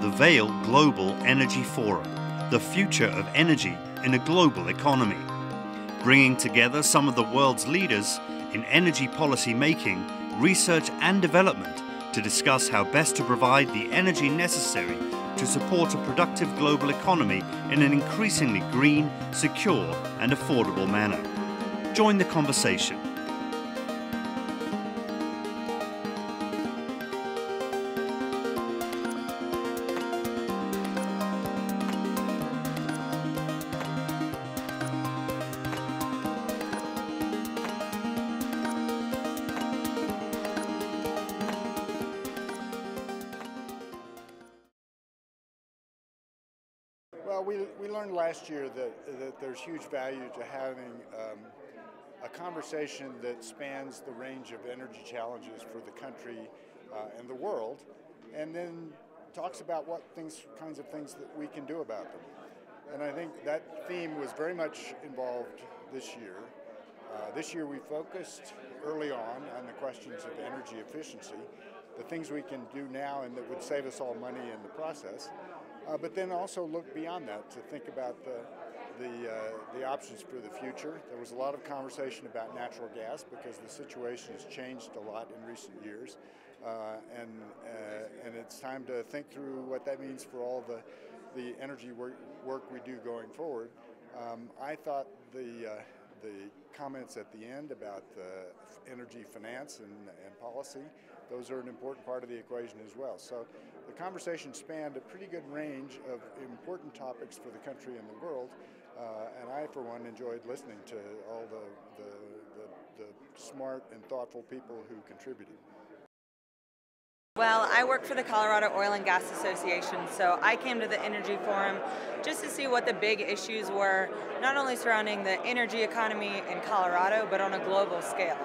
the Vail Global Energy Forum, the future of energy in a global economy, bringing together some of the world's leaders in energy policy making, research and development to discuss how best to provide the energy necessary to support a productive global economy in an increasingly green, secure and affordable manner. Join the conversation. Well, we learned last year that there's huge value to having a conversation that spans the range of energy challenges for the country and the world, and then talks about what kinds of things that we can do about them. And I think that theme was very much involved this year. This year we focused early on the questions of energy efficiency, the things we can do now and that would save us all money in the process. But then also look beyond that to think about the options for the future. There was a lot of conversation about natural gas because the situation has changed a lot in recent years, and it's time to think through what that means for all the energy work we do going forward. I thought the comments at the end about the energy finance and policy, those are an important part of the equation as well. So the conversation spanned a pretty good range of important topics for the country and the world, and I, for one, enjoyed listening to all the smart and thoughtful people who contributed. Well, I work for the Colorado Oil and Gas Association, so I came to the Energy Forum just to see what the big issues were, not only surrounding the energy economy in Colorado, but on a global scale.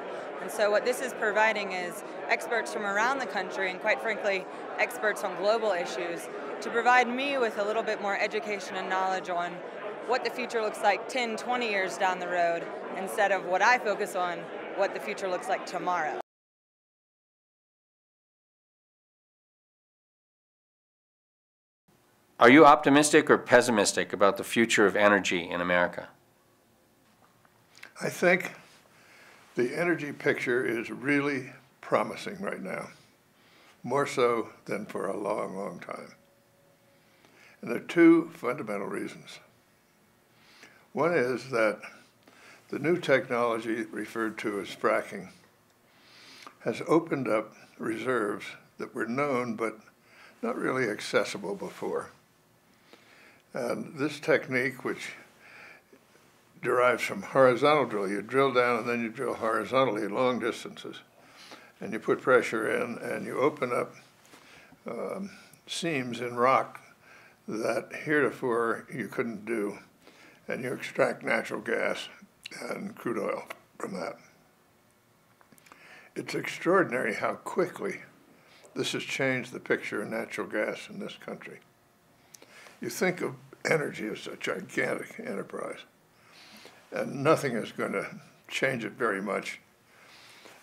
And so what this is providing is experts from around the country, and quite frankly, experts on global issues, to provide me with a little bit more education and knowledge on what the future looks like 10, 20 years down the road, instead of what I focus on, what the future looks like tomorrow. Are you optimistic or pessimistic about the future of energy in America? I think the energy picture is really promising right now, more so than for a long, long time. And there are two fundamental reasons. One is that the new technology referred to as fracking has opened up reserves that were known but not really accessible before. And this technique, which derives from horizontal drill, you drill down and then you drill horizontally long distances, and you put pressure in and you open up seams in rock that heretofore you couldn't do, and you extract natural gas and crude oil from that. It's extraordinary how quickly this has changed the picture of natural gas in this country. You think of energy as a gigantic enterprise, and nothing is going to change it very much,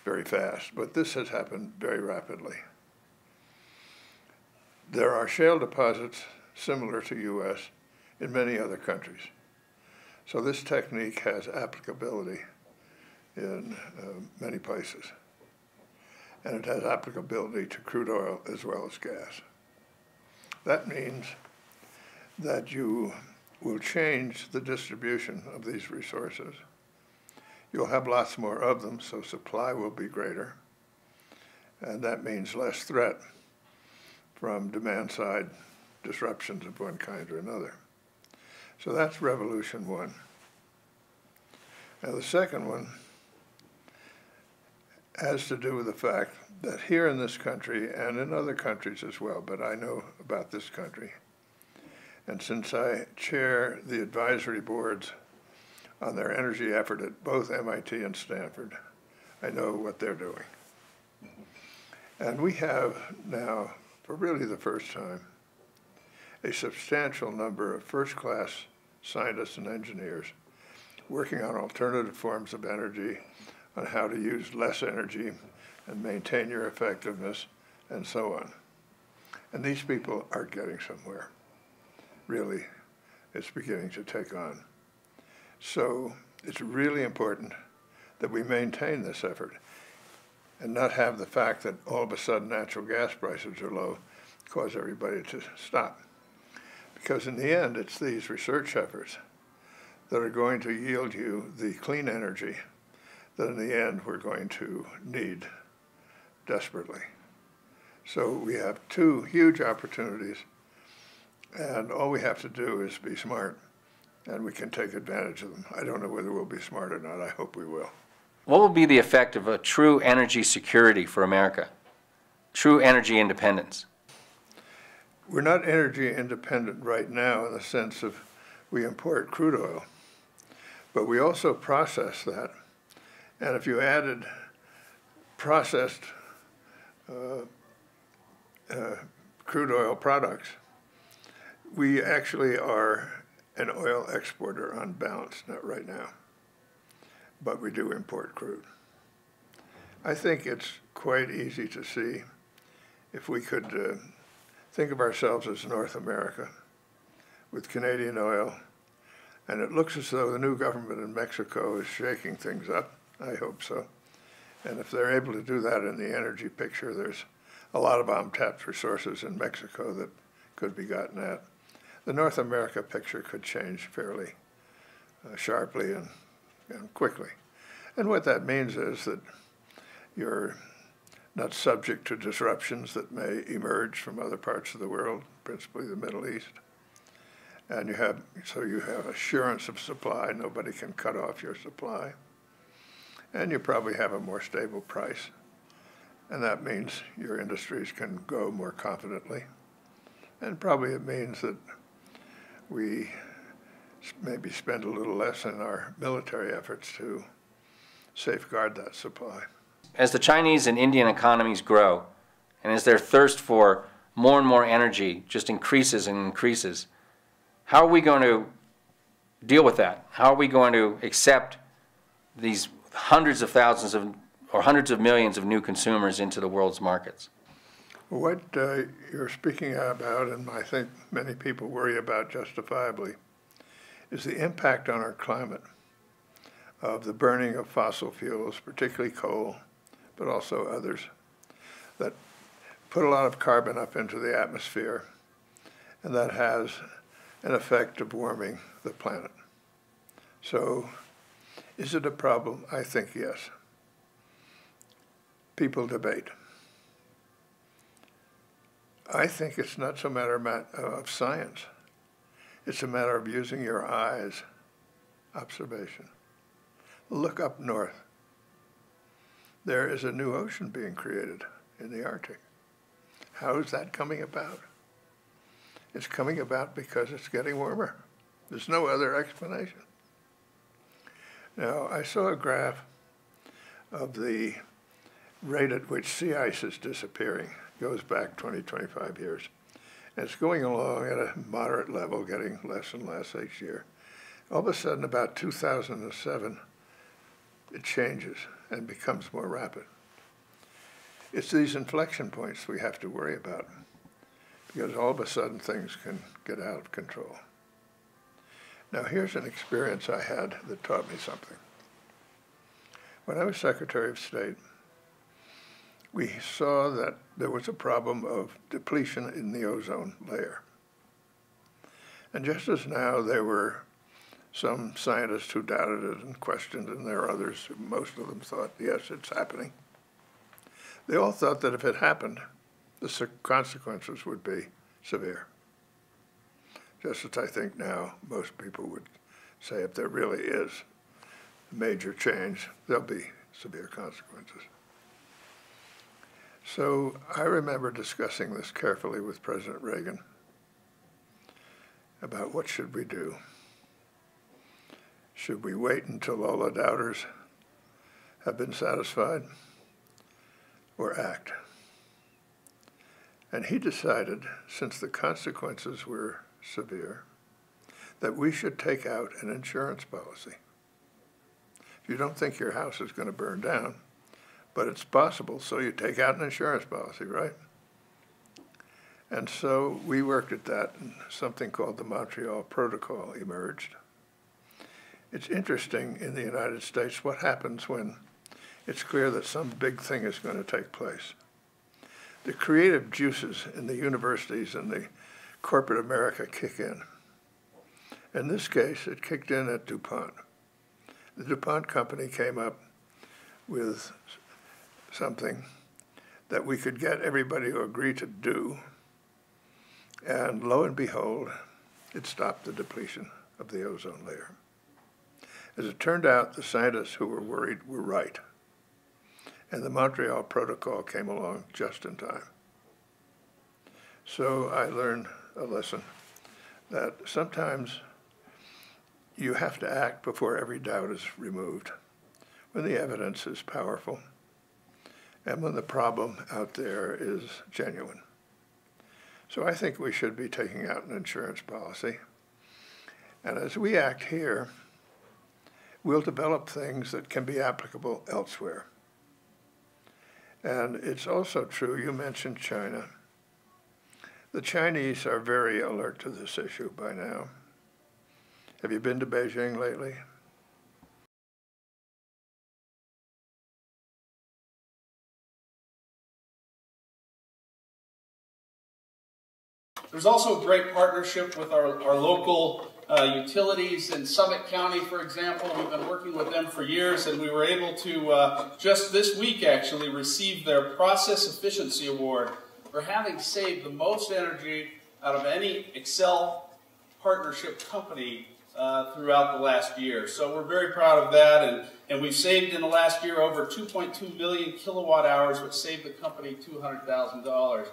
very fast, but this has happened very rapidly. There are shale deposits similar to U.S. in many other countries. So this technique has applicability in many places, and it has applicability to crude oil as well as gas. That means that you will change the distribution of these resources. You'll have lots more of them, so supply will be greater, and that means less threat from demand-side disruptions of one kind or another. So that's revolution one. Now the second one has to do with the fact that here in this country, and in other countries as well, but I know about this country, and since I chair the advisory boards on their energy effort at both MIT and Stanford, I know what they're doing. And we have now, for really the first time, a substantial number of first-class scientists and engineers working on alternative forms of energy, on how to use less energy and maintain your effectiveness, and so on. And these people are getting somewhere. Really, it's beginning to take on. So it's really important that we maintain this effort and not have the fact that all of a sudden natural gas prices are low cause everybody to stop. Because in the end, it's these research efforts that are going to yield you the clean energy that in the end we're going to need desperately. So we have two huge opportunities, and all we have to do is be smart, and we can take advantage of them. I don't know whether we'll be smart or not. I hope we will. What will be the effect of a true energy security for America? True energy independence? We're not energy independent right now in the sense of we import crude oil, but we also process that. And if you added processed crude oil products, we actually are an oil exporter on balance, not right now, but we do import crude. I think it's quite easy to see if we could think of ourselves as North America with Canadian oil, and it looks as though the new government in Mexico is shaking things up. I hope so. And if they're able to do that in the energy picture, there's a lot of untapped resources in Mexico that could be gotten at. The North America picture could change fairly sharply and quickly. And what that means is that you're not subject to disruptions that may emerge from other parts of the world, principally the Middle East. And you have assurance of supply. Nobody can cut off your supply. And you probably have a more stable price. And that means your industries can go more confidently. And probably it means that we maybe spend a little less in our military efforts to safeguard that supply. As the Chinese and Indian economies grow, and as their thirst for more and more energy just increases and increases, how are we going to deal with that? How are we going to accept these hundreds of thousands of, or hundreds of millions of new consumers into the world's markets? What you're speaking about, and I think many people worry about justifiably, is the impact on our climate of the burning of fossil fuels, particularly coal, but also others, that put a lot of carbon up into the atmosphere, and that has an effect of warming the planet. So, is it a problem? I think yes. People debate. I think it's not so matter of science. It's a matter of using your eyes, observation. Look up north. There is a new ocean being created in the Arctic. How is that coming about? It's coming about because it's getting warmer. There's no other explanation. Now, I saw a graph of the rate at which sea ice is disappearing. It goes back 20, 25 years. And it's going along at a moderate level, getting less and less each year. All of a sudden, about 2007, it changes and becomes more rapid. It's these inflection points we have to worry about, because all of a sudden things can get out of control. Now, here's an experience I had that taught me something. When I was Secretary of State, we saw that there was a problem of depletion in the ozone layer. And just as now there were some scientists who doubted it and questioned it, and there are others, most of them thought, yes, it's happening. They all thought that if it happened, the consequences would be severe. Just as I think now most people would say if there really is a major change, there'll be severe consequences. So I remember discussing this carefully with President Reagan about what should we do. Should we wait until all the doubters have been satisfied, or act? And he decided, since the consequences were severe, that we should take out an insurance policy. If you don't think your house is going to burn down, but it's possible, so you take out an insurance policy, right? And so we worked at that, and something called the Montreal Protocol emerged. It's interesting in the United States what happens when it's clear that some big thing is going to take place. The creative juices in the universities and the corporate America kick in. In this case, it kicked in at DuPont. The DuPont company came up with something that we could get everybody to agree to do, and lo and behold, it stopped the depletion of the ozone layer. As it turned out, the scientists who were worried were right, and the Montreal Protocol came along just in time. So I learned a lesson that sometimes you have to act before every doubt is removed, when the evidence is powerful and when the problem out there is genuine. So I think we should be taking out an insurance policy. And as we act here, we'll develop things that can be applicable elsewhere. And it's also true, you mentioned China. The Chinese are very alert to this issue by now. Have you been to Beijing lately? There's also a great partnership with our local utilities in Summit County, for example. We've been working with them for years, and we were able to, just this week actually, receive their Process Efficiency Award for having saved the most energy out of any Excel partnership company throughout the last year. So we're very proud of that, and we've saved in the last year over 2.2 million kilowatt hours, which saved the company $200,000.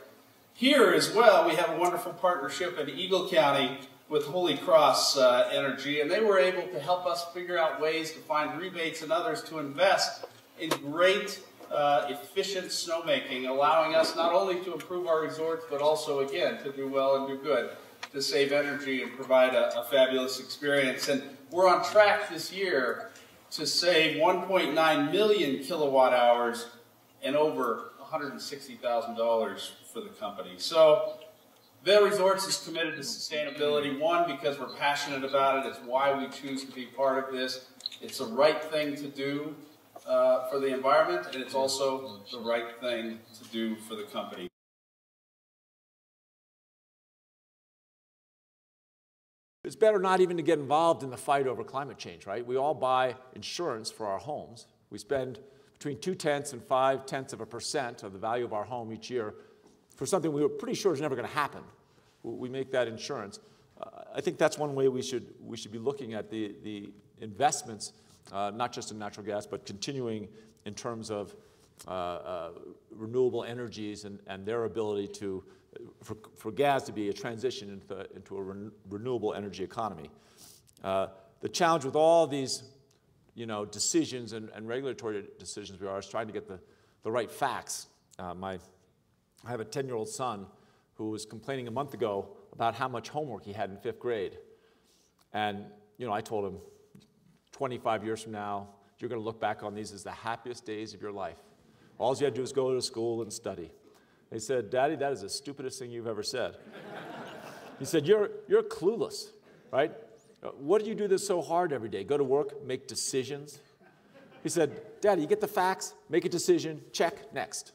Here as well, we have a wonderful partnership in Eagle County with Holy Cross Energy, and they were able to help us figure out ways to find rebates and others to invest in great, efficient snowmaking, allowing us not only to improve our resorts, but also, again, to do well and do good, to save energy and provide a fabulous experience. And we're on track this year to save 1.9 million kilowatt hours and over $160,000 for the company. So Vail Resorts is committed to sustainability, one, because we're passionate about it. It's why we choose to be part of this. It's the right thing to do for the environment, and it's also the right thing to do for the company. It's better not even to get involved in the fight over climate change, right? We all buy insurance for our homes. We spend between 0.2 and 0.5% of the value of our home each year for something we were pretty sure is never going to happen. We make that insurance. I think that's one way we should be looking at the investments, not just in natural gas, but continuing in terms of renewable energies and their ability to, for gas to be a transition into a renewable energy economy. The challenge with all these decisions and regulatory decisions is trying to get the right facts. I have a 10-year-old son who was complaining a month ago about how much homework he had in 5th grade. And, I told him, 25 years from now, you're going to look back on these as the happiest days of your life. All you had to do is go to school and study. He said, Daddy, that is the stupidest thing you've ever said. He said, you're clueless, right? What do you do this so hard every day? Go to work, make decisions? He said, Daddy, you get the facts, make a decision, check, next.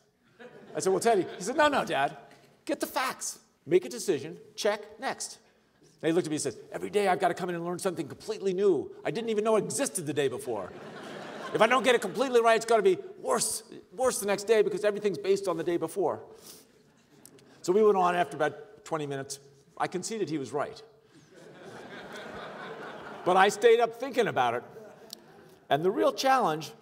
I said, well, Teddy. He said, no, Dad, get the facts, make a decision, check, next. And he looked at me and said, every day I've got to come in and learn something completely new. I didn't even know it existed the day before. If I don't get it completely right, it's got to be worse the next day because everything's based on the day before. So we went on after about 20 minutes. I conceded he was right. But I stayed up thinking about it. And the real challenge,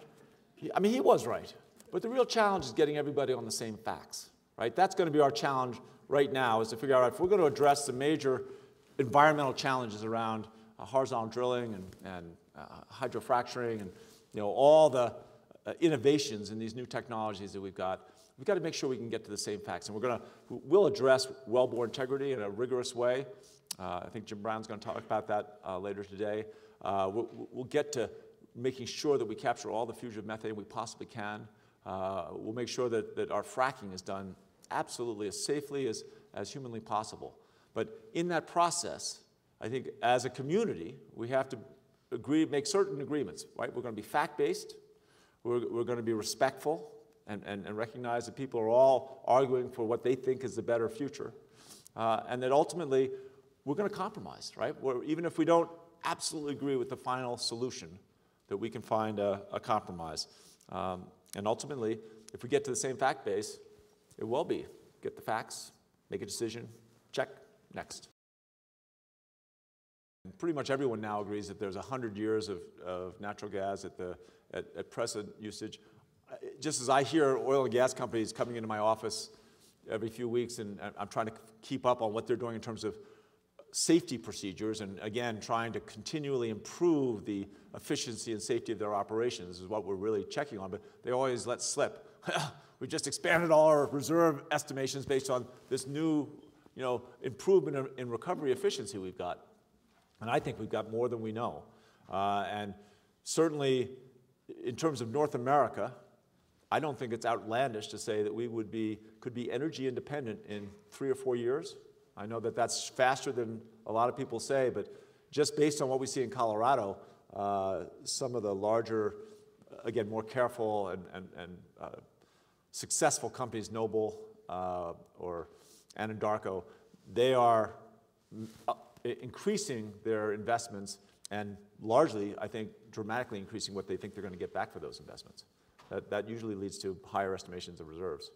he was right. But the real challenge is getting everybody on the same facts, right? That's going to be our challenge right now, is to figure out if we're going to address the major environmental challenges around horizontal drilling and hydrofracturing and all the innovations in these new technologies that we've got to make sure we can get to the same facts. And we'll address wellbore integrity in a rigorous way. I think Jim Brown's going to talk about that later today. We'll get to making sure that we capture all the fugitive methane we possibly can. We'll make sure that our fracking is done absolutely as safely, as as humanly possible. But in that process, I think as a community, we have to make certain agreements, right? We're going to be fact-based, we're going to be respectful, and recognize that people are all arguing for what they think is the better future. And that ultimately, we're going to compromise, right? Even if we don't absolutely agree with the final solution, that we can find a compromise. And ultimately, if we get to the same fact base, it will be get the facts, make a decision, check, next. And pretty much everyone now agrees that there's 100 years of natural gas at present usage. Just as I hear oil and gas companies coming into my office every few weeks, and I'm trying to keep up on what they're doing in terms of safety procedures, and again, trying to continually improve the efficiency and safety of their operations is what we're really checking on, but they always let slip. We've just expanded all our reserve estimations based on this new, improvement in recovery efficiency we've got. And I think we've got more than we know. And certainly, in terms of North America, I don't think it's outlandish to say that we could be energy independent in 3 or 4 years. I know that that's faster than a lot of people say, but just based on what we see in Colorado, some of the larger, again, more careful and successful companies, Noble or Anadarko, they are increasing their investments and largely, I think, dramatically increasing what they think they're going to get back for those investments. That usually leads to higher estimations of reserves.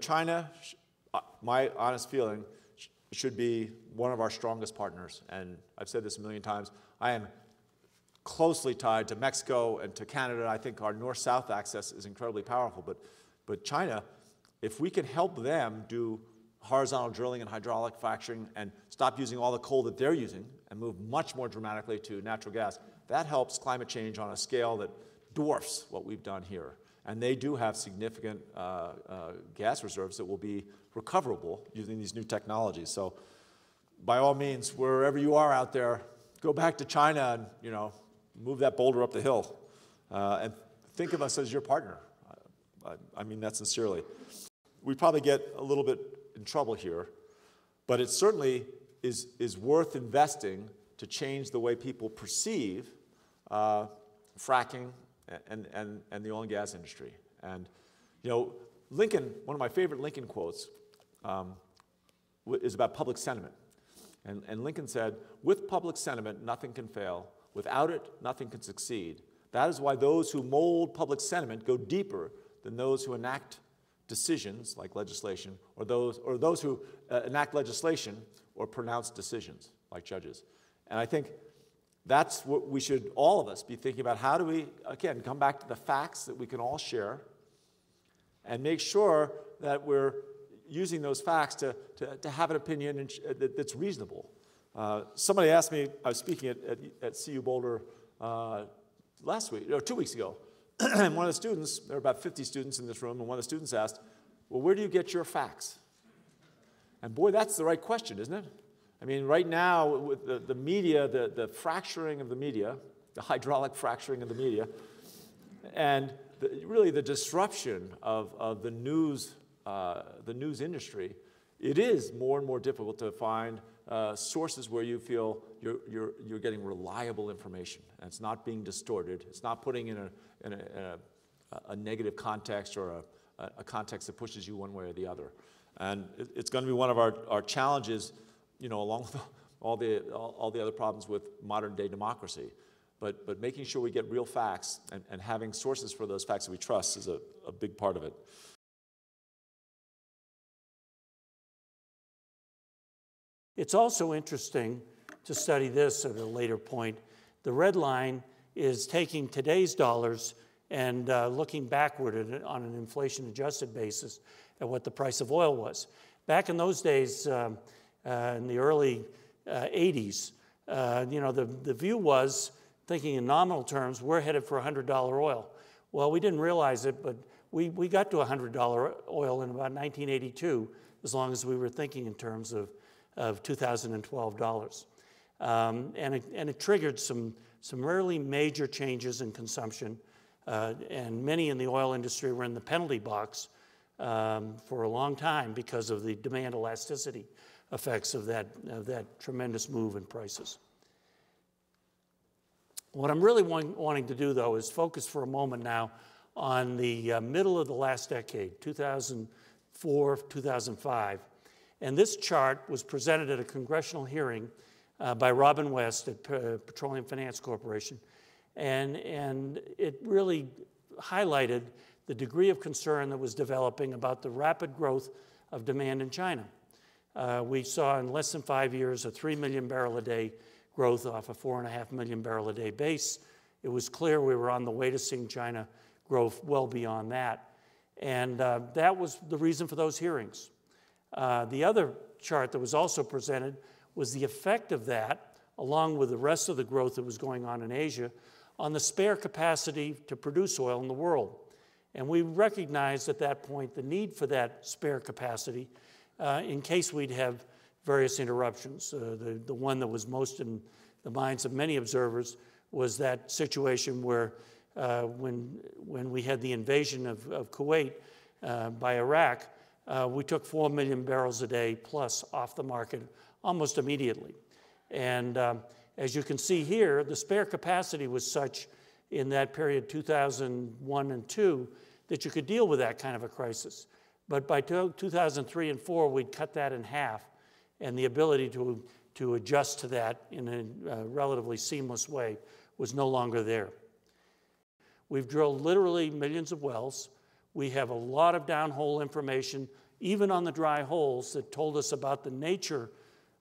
China, my honest feeling, should be one of our strongest partners. And I've said this a million times. I am closely tied to Mexico and to Canada. I think our north-south access is incredibly powerful. But China, if we can help them do horizontal drilling and hydraulic fracturing and stop using all the coal that they're using and move much more dramatically to natural gas, that helps climate change on a scale that dwarfs what we've done here. And they do have significant gas reserves that will be recoverable using these new technologies. So by all means, wherever you are out there, go back to China and move that boulder up the hill. And think of us as your partner. I mean that sincerely. We probably get a little bit in trouble here, but it certainly is worth investing to change the way people perceive fracking and the oil and gas industry. And, Lincoln, one of my favorite Lincoln quotes is about public sentiment. And Lincoln said, with public sentiment, nothing can fail. Without it, nothing can succeed. That is why those who mold public sentiment go deeper than those who enact decisions, like legislation, or those who enact legislation or pronounce decisions, like judges. And I think that's what we should, all of us, be thinking about. How do we, again, come back to the facts that we can all share and make sure that we're using those facts to have an opinion that's reasonable. Somebody asked me, I was speaking at CU Boulder last week, 2 weeks ago, and one of the students, there were about 50 students in this room, and one of the students asked, well, where do you get your facts? And boy, that's the right question, isn't it? I mean, right now, with the media, the fracturing of the media, the hydraulic fracturing of the media, and really the disruption of the news industry, it is more and more difficult to find sources where you feel you're getting reliable information, and it's not being distorted. It's not putting in a negative context or a context that pushes you one way or the other. And it's going to be one of our challenges, along with all the other problems with modern-day democracy. But making sure we get real facts and having sources for those facts that we trust is a big part of it. It's also interesting to study this at a later point. The red line is taking today's dollars and looking backward on an inflation-adjusted basis at what the price of oil was. Back in those days, in the early 80s, the view was, thinking in nominal terms, we're headed for $100 oil. Well, we didn't realize it, but we got to $100 oil in about 1982, as long as we were thinking in terms of 2012 dollars. And it triggered some really major changes in consumption, and many in the oil industry were in the penalty box for a long time because of the demand elasticity effects of that tremendous move in prices. What I'm really wanting to do, though, is focus for a moment now on the middle of the last decade, 2004, 2005. And this chart was presented at a congressional hearing by Robin West at Petroleum Finance Corporation. And it really highlighted the degree of concern that was developing about the rapid growth of demand in China. We saw in less than 5 years a 3 million barrel a day growth off a 4.5 million barrel a day base. It was clear we were on the way to seeing China grow well beyond that. And that was the reason for those hearings. The other chart that was also presented was the effect of that, along with the rest of the growth that was going on in Asia, on the spare capacity to produce oil in the world. And we recognized at that point the need for that spare capacity in case we'd have various interruptions. The one that was most in the minds of many observers was that situation where when we had the invasion of Kuwait by Iraq, we took 4 million barrels a day plus off the market almost immediately. And as you can see here, the spare capacity was such in that period, 2001 and 2, that you could deal with that kind of a crisis. But by 2003 and 4, we'd cut that in half, and the ability to adjust to that in a relatively seamless way was no longer there. We've drilled literally millions of wells. We have a lot of downhole information, even on the dry holes, that told us about the nature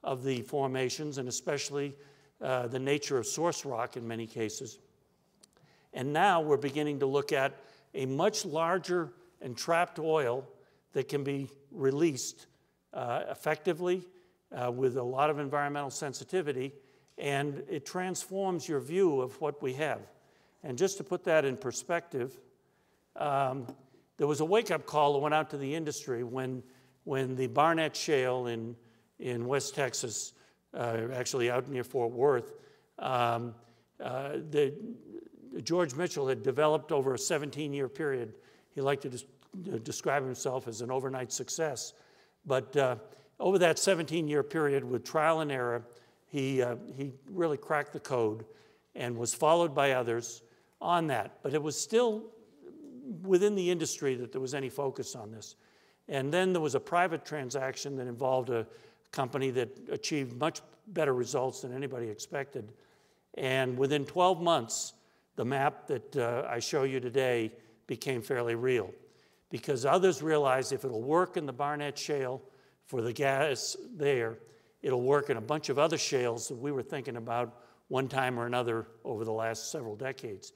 of the formations, and especially the nature of source rock in many cases. And now we're beginning to look at a much larger entrapped oil that can be released effectively with a lot of environmental sensitivity, and it transforms your view of what we have. And just to put that in perspective, there was a wake-up call that went out to the industry when the Barnett Shale in West Texas, actually out near Fort Worth, George Mitchell had developed over a 17-year period. He liked to describe himself as an overnight success. But over that 17-year period with trial and error, he really cracked the code and was followed by others on that. But it was still within the industry that there was any focus on this. And then there was a private transaction that involved a company that achieved much better results than anybody expected. And within 12 months, the map that I show you today became fairly real, because others realized if it'll work in the Barnett Shale for the gas there, it'll work in a bunch of other shales that we were thinking about one time or another over the last several decades.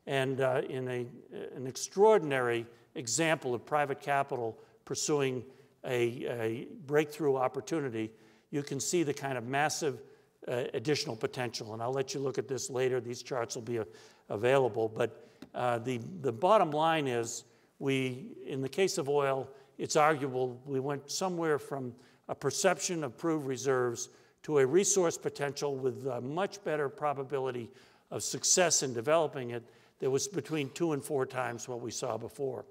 And in an extraordinary example of private capital pursuing a breakthrough opportunity, you can see the kind of massive additional potential. And I'll let you look at this later. These charts will be available. But the bottom line is, in the case of oil, it's arguable we went somewhere from a perception of proved reserves to a resource potential with a much better probability of success in developing it that was between 2 and 4 times what we saw before.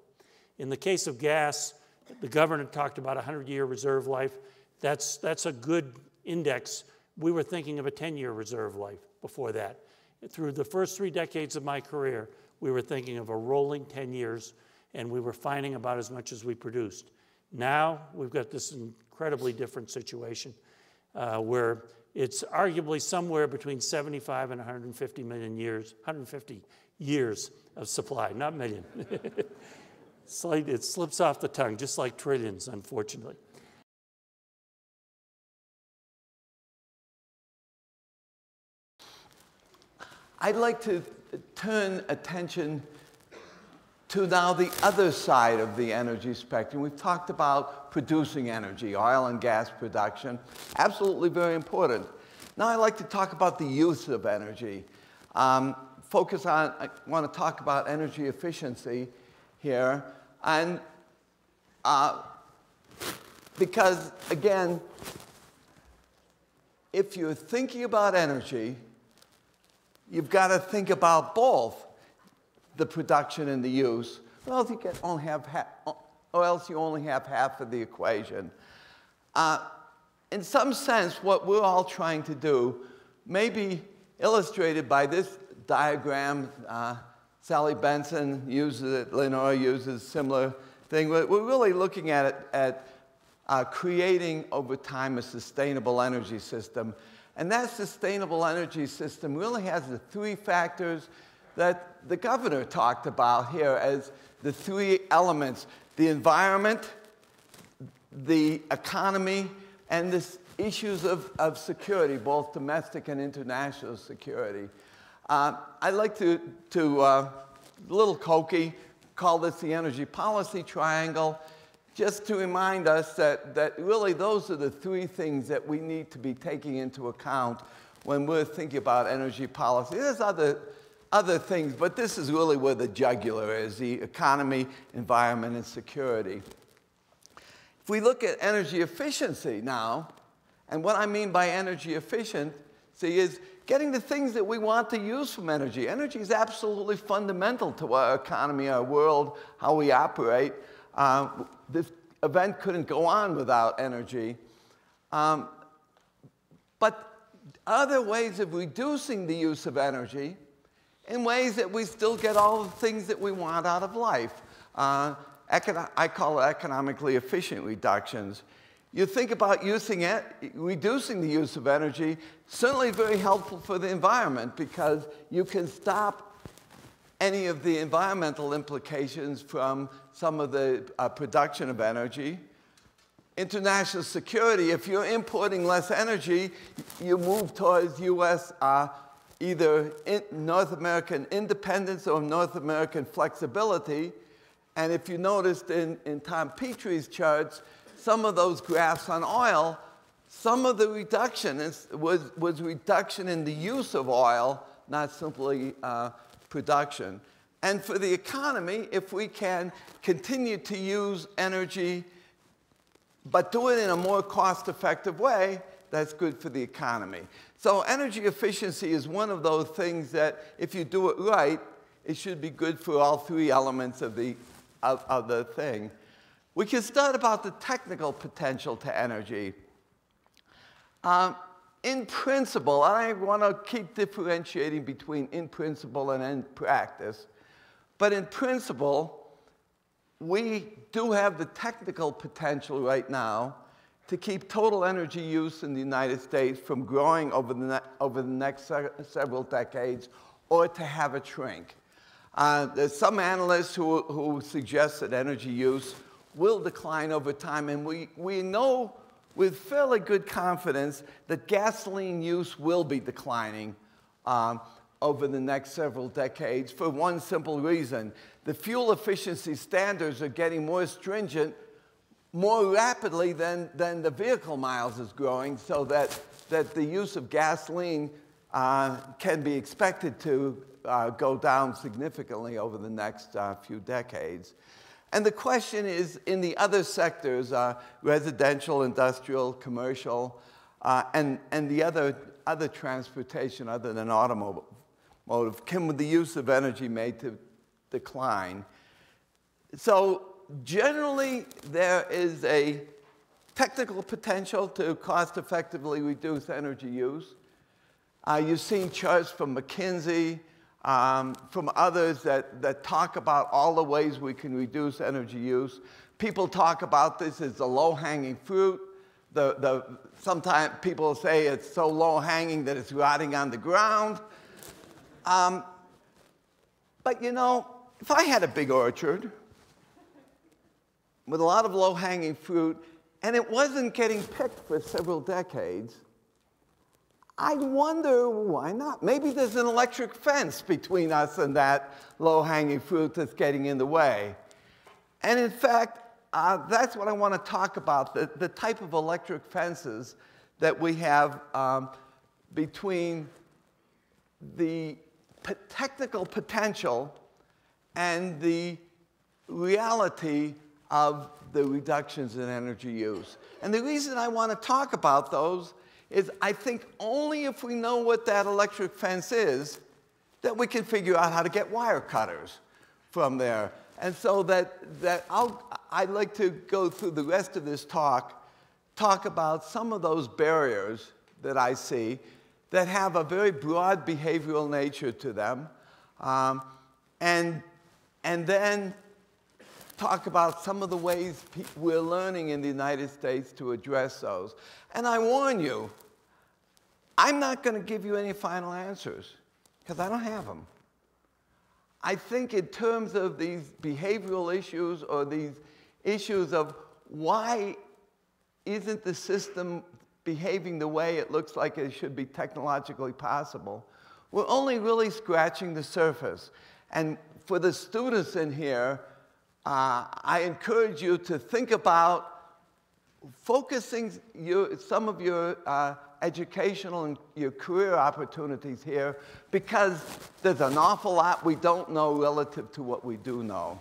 In the case of gas, the governor talked about a 100-year reserve life. That's a good index. We were thinking of a 10-year reserve life before that. Through the first 3 decades of my career, we were thinking of a rolling 10 years, and we were finding about as much as we produced. Now we've got this incredibly different situation where it's arguably somewhere between 75 and 150 million years, 150 years of supply, not million. It slips off the tongue, just like trillions, unfortunately. I'd like to turn attention to now the other side of the energy spectrum. We've talked about producing energy, oil and gas production, absolutely very important. Now I'd like to talk about the use of energy. I want to talk about energy efficiency here. And because, again, if you're thinking about energy, you've got to think about both the production and the use. Well, you can only have or else you only have half of the equation. In some sense, what we're all trying to do may be illustrated by this diagram. Sally Benson uses it, Lenore uses a similar thing. We're really looking at it at creating over time a sustainable energy system. And that sustainable energy system really has the three factors that the governor talked about here as the three elements: the environment, the economy, and the issues of security, both domestic and international security. I like to a little cokey, call this the energy policy triangle, just to remind us that really those are the three things that we need to be taking into account when we're thinking about energy policy. There's other things, but this is really where the jugular is: the economy, environment, and security. If we look at energy efficiency now, and what I mean by energy efficiency is getting the things that we want to use from energy. Energy is absolutely fundamental to our economy, our world, how we operate. This event couldn't go on without energy. But are there ways of reducing the use of energy in ways that we still get all the things that we want out of life? I call it economically efficient reductions. You think about reducing the use of energy, certainly very helpful for the environment, because you can stop any of the environmental implications from some of the production of energy. International security: if you're importing less energy, you move towards U.S. Either North American independence or North American flexibility. And if you noticed in Tom Petrie's charts, some of those graphs on oil, some of the reduction was reduction in the use of oil, not simply production. And for the economy, if we can continue to use energy, but do it in a more cost-effective way, that's good for the economy. So energy efficiency is one of those things that, if you do it right, it should be good for all three elements of the thing. We can start about the technical potential to energy. In principle, and I want to keep differentiating between in principle and in practice, but in principle, we do have the technical potential right now to keep total energy use in the United States from growing over the next several decades, or to have it shrink. There's some analysts who suggest that energy use will decline over time, and we know with fairly good confidence that gasoline use will be declining over the next several decades for one simple reason. The fuel efficiency standards are getting more stringent more rapidly than the vehicle miles is growing, so that the use of gasoline can be expected to go down significantly over the next few decades. And the question is, in the other sectors, residential, industrial, commercial, and the other transportation other than automotive, can the use of energy made to decline? So generally, there is a technical potential to cost-effectively reduce energy use. You've seen charts from McKinsey, from others that talk about all the ways we can reduce energy use. People talk about this as the low-hanging fruit. Sometimes people say it's so low-hanging that it's rotting on the ground. But you know, if I had a big orchard with a lot of low-hanging fruit, and it wasn't getting picked for several decades, I wonder why not. Maybe there's an electric fence between us and that low-hanging fruit that's getting in the way. And in fact, that's what I want to talk about, the type of electric fences that we have between the technical potential and the reality of the reductions in energy use. And the reason I want to talk about those is I think only if we know what that electric fence is that we can figure out how to get wire cutters from there. And so that I'd like to go through the rest of this talk about some of those barriers that I see that have a very broad behavioral nature to them, and then talk about some of the ways we're learning in the United States to address those. And I warn you, I'm not going to give you any final answers, because I don't have them. I think in terms of these behavioral issues or these issues of why isn't the system behaving the way it looks like it should be technologically possible, we're only really scratching the surface. And for the students in here, I encourage you to think about focusing some of your educational and your career opportunities here, because there's an awful lot we don't know relative to what we do know.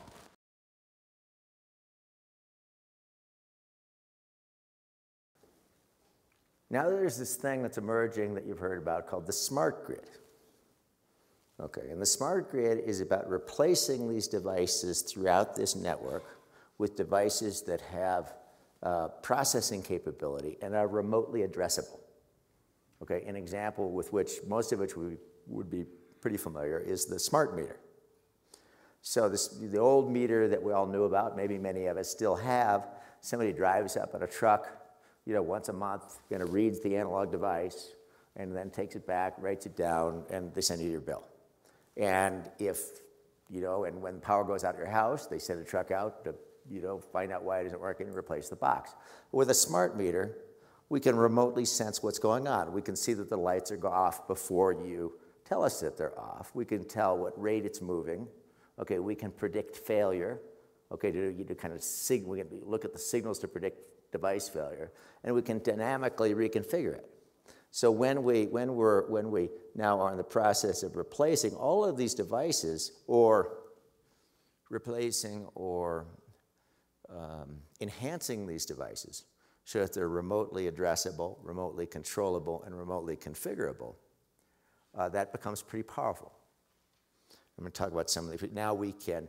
Now there's this thing that's emerging that you've heard about called the smart grid. Okay, and the smart grid is about replacing these devices throughout this network with devices that have processing capability and are remotely addressable. Okay, an example with which most of which we would be pretty familiar is the smart meter. So the old meter that we all knew about, maybe many of us still have, somebody drives up in a truck, once a month, reads the analog device, and then takes it back, writes it down, and they send you your bill. And and when power goes out at your house, they send a truck out to, find out why it isn't working and replace the box. With a smart meter, we can remotely sense what's going on. We can see that the lights are off before you tell us that they're off. We can tell what rate it's moving. Okay, we can predict failure. Okay, to kind of we can look at the signals to predict device failure, and we can dynamically reconfigure it. So when we now are in the process of replacing all of these devices, or replacing or enhancing these devices so that they're remotely addressable, remotely controllable, and remotely configurable, that becomes pretty powerful. I'm going to talk about some of these. Now we can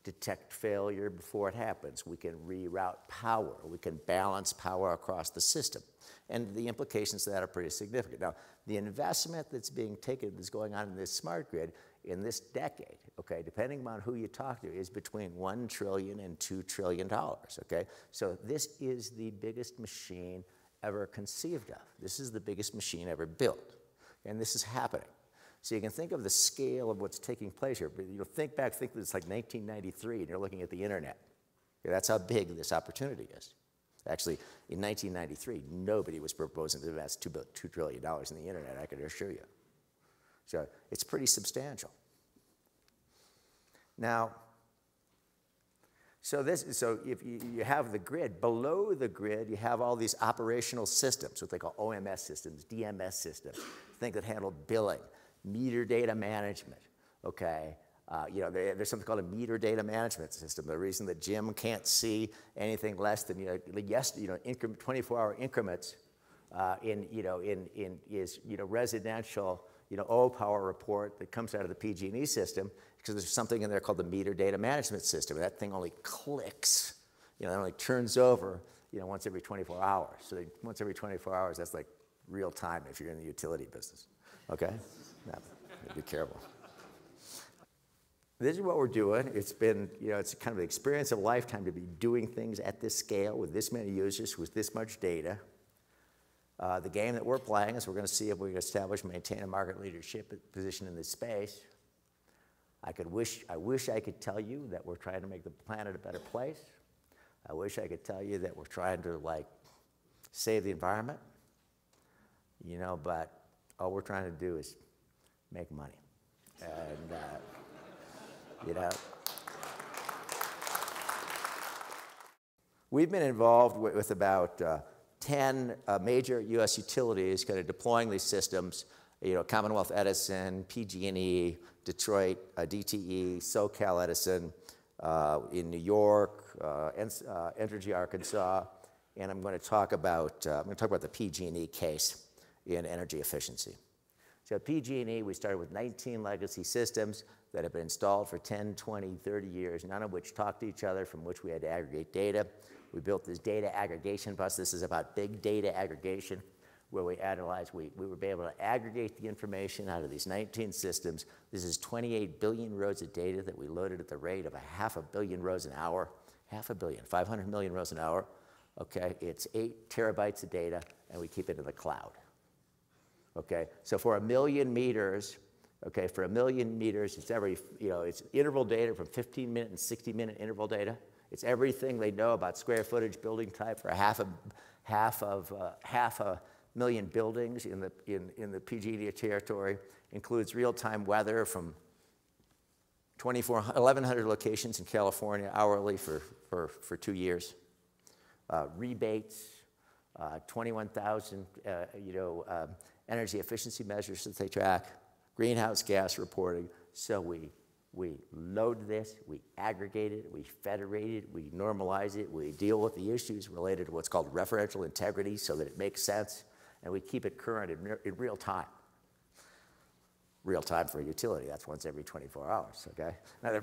detect failure before it happens. We can reroute power. We can balance power across the system. And the implications of that are pretty significant. Now, the investment that's going on in this smart grid in this decade, okay, depending on who you talk to, is between $1 trillion and $2 trillion, okay? So this is the biggest machine ever conceived of. This is the biggest machine ever built. And this is happening. So you can think of the scale of what's taking place here. But think back, think that it's like 1993, and you're looking at the internet. Okay, that's how big this opportunity is. Actually, in 1993, nobody was proposing to invest $2 trillion in the internet, I can assure you. So it's pretty substantial. Now, so if you have the grid, below the grid, you have all these operational systems, what they call OMS systems, DMS systems, things that handle billing, meter data management, okay? There's something called a meter data management system. The reason that Jim can't see anything less than 24-hour increments is residential power report that comes out of the PG&E system, because there's something in there called the meter data management system. That thing only clicks, it only turns over once every 24 hours. So once every 24 hours, that's like real time if you're in the utility business. Okay? Now, be careful. This is what we're doing. It's been, it's kind of the experience of a lifetime to be doing things at this scale with this many users, with this much data. The game that we're playing is we're going to see if we can establish and maintain a market leadership position in this space. I wish I could tell you that we're trying to make the planet a better place. I wish I could tell you that we're trying to save the environment. But all we're trying to do is make money. And, we've been involved with about 10 major U.S. utilities kind of deploying these systems, Commonwealth Edison, PG&E, Detroit, DTE, SoCal Edison, in New York, Entergy Arkansas, and I'm going to talk about the PG&E case in energy efficiency. So at PG&E, we started with 19 legacy systems. that have been installed for 10, 20, 30 years, none of which talk to each other, from which we had to aggregate data. We built this data aggregation bus. This is about big data aggregation, where we analyze, we were able to aggregate the information out of these 19 systems. This is 28 billion rows of data that we loaded at the rate of 500 million rows an hour. 500 million, 500 million rows an hour. Okay, it's 8 terabytes of data, and we keep it in the cloud. Okay, so for 1 million meters, okay, for 1 million meters, it's it's interval data from 15-minute and 60-minute interval data. It's everything they know about square footage, building type for half a million buildings in the PG&E territory. Includes real-time weather from 1,100 locations in California hourly for 2 years. Rebates, 21,000 energy efficiency measures that they track. Greenhouse gas reporting. So we load this, we aggregate it, we federate it, we normalize it, we deal with the issues related to what's called referential integrity so that it makes sense, and we keep it current in real time. Real time for a utility, that's once every 24 hours, okay? Now, the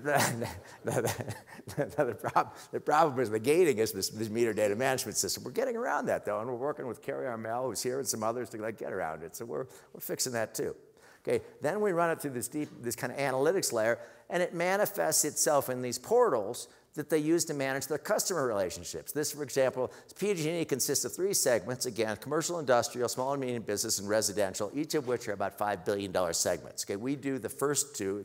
problem is the gating is this meter data management system. We're getting around that, though, and we're working with Kerry Armel, who's here, and some others to get around it, so we're fixing that, too. Okay, then we run it through this kind of analytics layer, and it manifests itself in these portals that they use to manage their customer relationships. This, for example, PG&E consists of 3 segments, again, commercial, industrial, small and medium business, and residential, each of which are about $5 billion segments. Okay, we do the first 2.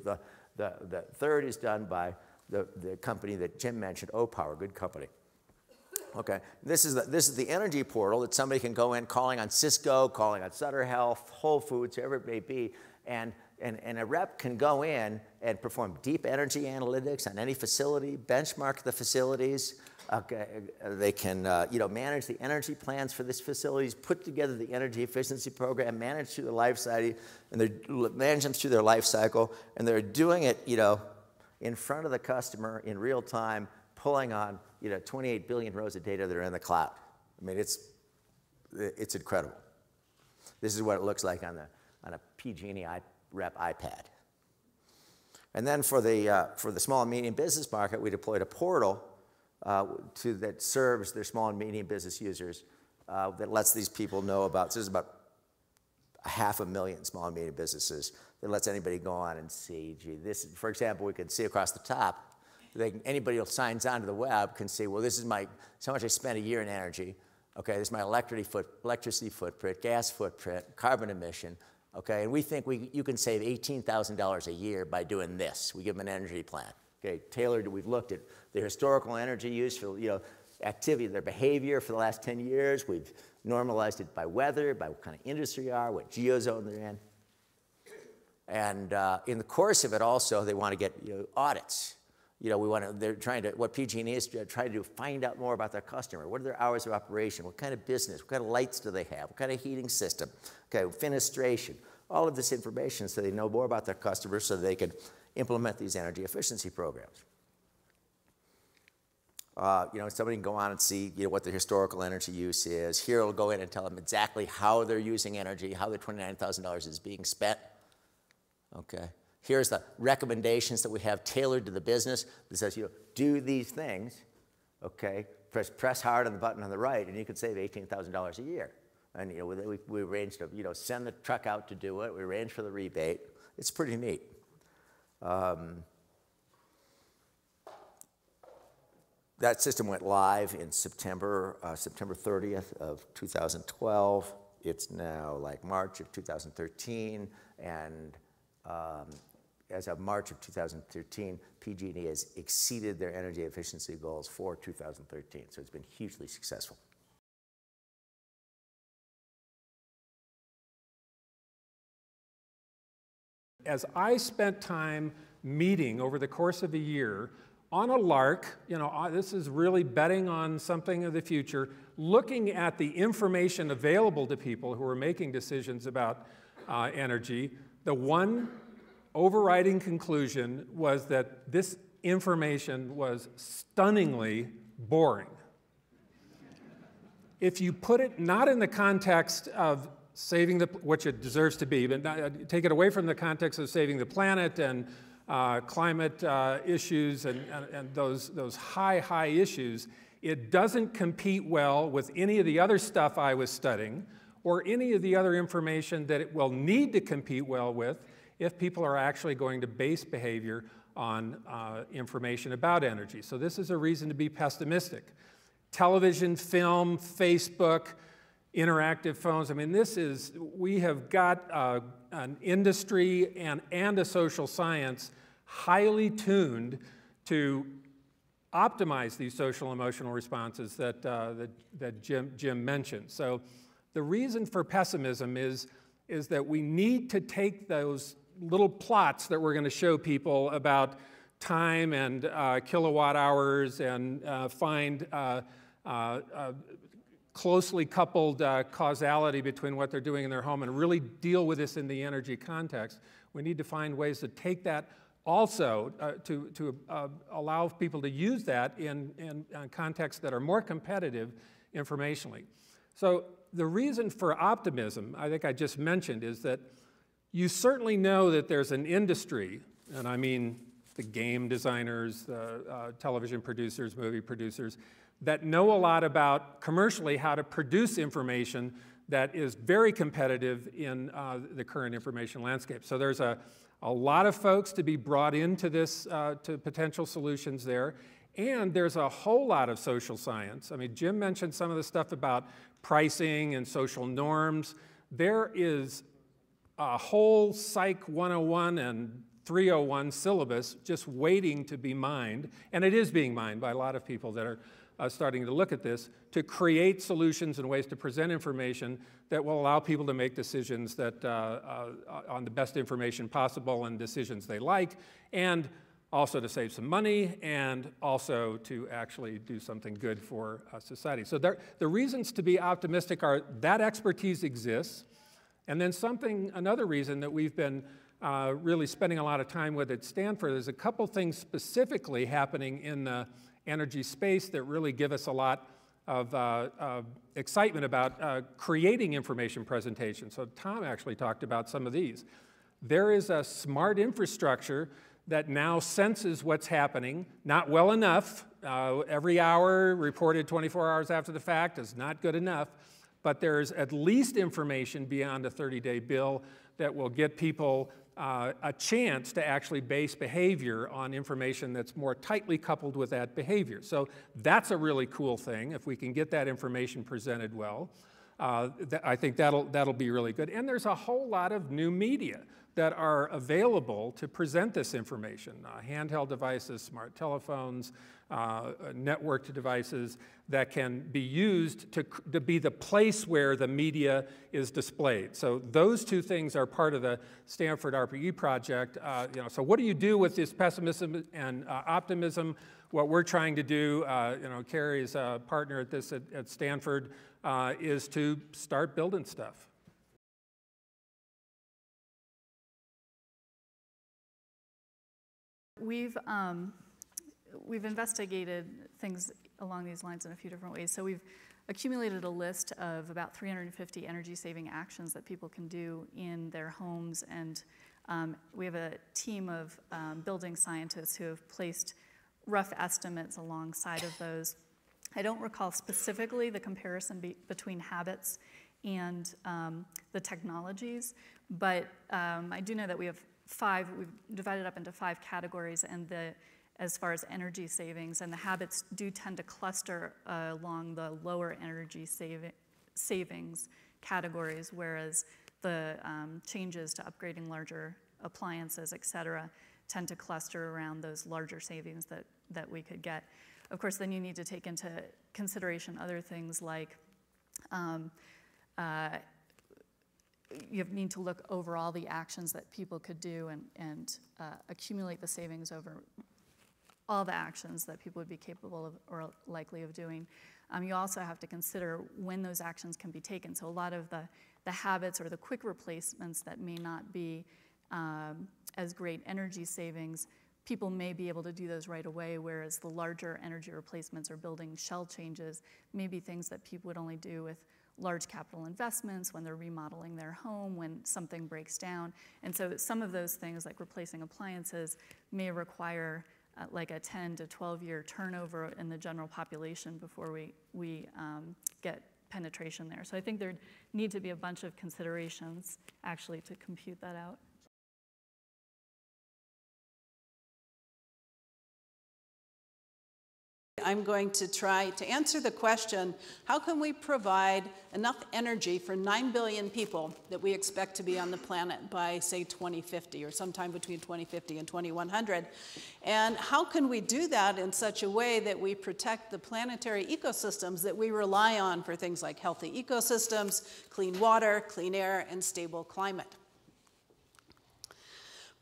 The third is done by the company that Jim mentioned, O-Power, good company. Okay, this is the energy portal that somebody can go in calling on Cisco, calling on Sutter Health, Whole Foods, whoever it may be, and a rep can go in and perform deep energy analytics on any facility, benchmark the facilities. Okay, they can manage the energy plans for these facilities, put together the energy efficiency program, manage through the life cycle, and they manage them through their life cycle, and they're doing it in front of the customer in real time, pulling on 28 billion rows of data that are in the cloud. I mean, it's incredible. This is what it looks like on a PG&E rep iPad. And then for the small and medium business market, we deployed a portal that serves their small and medium business users that lets these people know about. So there's about 500,000 small and medium businesses that lets anybody go on and see. Gee, this, for example, we can see across the top. Anybody who signs on to the web can see, well, this is how much I spent a year in energy. Okay, this is my electricity footprint, gas footprint, carbon emission. Okay, and we think you can save $18,000 a year by doing this. We give them an energy plan. Okay, tailored. We've looked at their historical energy use for activity, their behavior for the last 10 years. We've normalized it by weather, by what kind of industry are, what geozone they're in. And in the course of it, also they want to get audits. They're trying to, what PG&E is trying to do, find out more about their customer. What are their hours of operation? What kind of business? What kind of lights do they have? What kind of heating system? Okay, fenestration. All of this information so they know more about their customers so they can implement these energy efficiency programs. Somebody can go on and see what their historical energy use is. Here it'll go in and tell them exactly how they're using energy, how their $29,000 is being spent. Okay. Here's the recommendations that we have tailored to the business that says, do these things, okay? Press hard on the button on the right, and you can save $18,000 a year. And we arranged to send the truck out to do it. We arranged for the rebate. It's pretty neat. That system went live in September 30th of 2012. It's now like March of 2013, and as of March of 2013, PG&E has exceeded their energy efficiency goals for 2013. So it's been hugely successful. As I spent time meeting over the course of a year on a lark, this is really betting on something of the future, looking at the information available to people who are making decisions about energy, the one overriding conclusion was that this information was stunningly boring. If you put it not in the context of saving which it deserves to be, but take it away from the context of saving the planet and climate issues and those high issues, it doesn't compete well with any of the other stuff I was studying or any of the other information that it will need to compete well with if people are actually going to base behavior on information about energy. So this is a reason to be pessimistic. Television, film, Facebook, interactive phones. I mean, we have got an industry and a social science highly tuned to optimize these social emotional responses that Jim mentioned. So the reason for pessimism is that we need to take those little plots that we're going to show people about time and kilowatt hours and find closely coupled causality between what they're doing in their home and really deal with this in the energy context. We need to find ways to take that also to allow people to use that in contexts that are more competitive informationally. So the reason for optimism, I think I just mentioned, is that you certainly know that there's an industry, and I mean the game designers, the television producers, movie producers, that know a lot about commercially how to produce information that is very competitive in the current information landscape. So there's a lot of folks to be brought into this, to potential solutions there. And there's a whole lot of social science. I mean, Jim mentioned some of the stuff about pricing and social norms. There is a whole Psych 101 and 301 syllabus just waiting to be mined, and it is being mined by a lot of people that are starting to look at this to create solutions and ways to present information that will allow people to make decisions that on the best information possible and decisions they like, and also to save some money and also to actually do something good for society. So the reasons to be optimistic are that expertise exists, and then another reason that we've been really spending a lot of time with at Stanford, there's a couple things specifically happening in the energy space that really give us a lot of excitement about creating information presentations. So Tom actually talked about some of these. There is a smart infrastructure that now senses what's happening, not well enough. Every hour reported 24 hours after the fact is not good enough, but there's at least information beyond a 30-day bill that will get people a chance to actually base behavior on information that's more tightly coupled with that behavior. So that's a really cool thing. If we can get that information presented well, I think that'll be really good. And there's a whole lot of new media that are available to present this information. Handheld devices, smart telephones, networked devices that can be used to be the place where the media is displayed. So those two things are part of the Stanford RPE project. So what do you do with this pessimism and optimism? What we're trying to do, Carrie's a partner at this at Stanford, is to start building stuff. We've investigated things along these lines in a few different ways. So we've accumulated a list of about 350 energy-saving actions that people can do in their homes, and we have a team of building scientists who have placed rough estimates alongside of those. I don't recall specifically the comparison between habits and the technologies, but I do know that we've divided up into 5 categories, and as far as energy savings, and the habits do tend to cluster along the lower energy savings categories, whereas the changes to upgrading larger appliances, et cetera, tend to cluster around those larger savings that we could get. Of course, then you need to take into consideration other things like you need to look over all the actions that people could do and accumulate the savings over all the actions that people would be capable of or likely of doing. You also have to consider when those actions can be taken. So a lot of the habits or the quick replacements that may not be as great energy savings, people may be able to do those right away, whereas the larger energy replacements or building shell changes may be things that people would only do with large capital investments, when they're remodeling their home, when something breaks down. And so some of those things, like replacing appliances, may require like a 10 to 12-year turnover in the general population before we get penetration there. So I think there need to be a bunch of considerations actually to compute that out. I'm going to try to answer the question, how can we provide enough energy for 9 billion people that we expect to be on the planet by, say, 2050, or sometime between 2050 and 2100? And how can we do that in such a way that we protect the planetary ecosystems that we rely on for things like healthy ecosystems, clean water, clean air, and stable climate?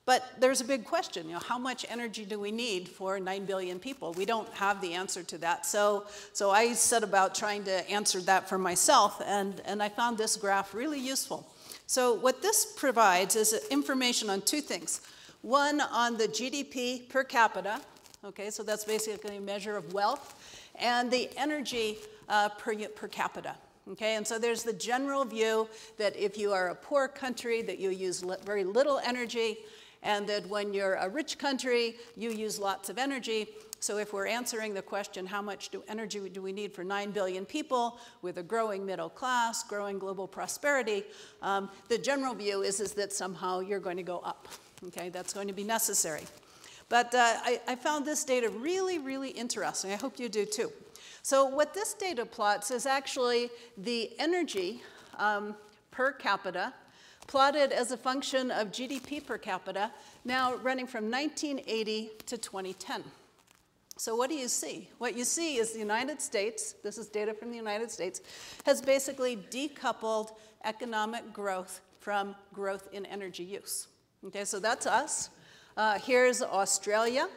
But there's a big question, how much energy do we need for 9 billion people? We don't have the answer to that. So I set about trying to answer that for myself, and I found this graph really useful. So what this provides is information on two things. One, on the GDP per capita, okay, so that's basically a measure of wealth, and the energy per capita. Okay, and so there's the general view that if you are a poor country, that you use very little energy, and that when you're a rich country, you use lots of energy. So if we're answering the question, how much energy do we need for 9 billion people with a growing middle class, growing global prosperity, the general view is that somehow you're going to go up. Okay, that's going to be necessary. But I found this data really, really interesting. I hope you do too. So what this data plots is actually the energy per capita plotted as a function of GDP per capita, now running from 1980 to 2010. So what do you see? What you see is the United States, this is data from the United States, has basically decoupled economic growth from growth in energy use. Okay, so that's us. Here's Australia,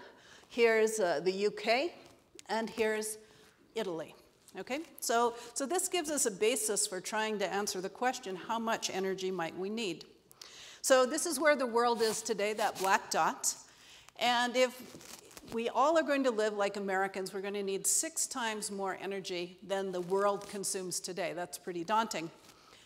here's the UK, and here's Italy. Okay, so this gives us a basis for trying to answer the question, how much energy might we need? So this is where the world is today, that black dot. And if we all are going to live like Americans, we're going to need 6 times more energy than the world consumes today. That's pretty daunting.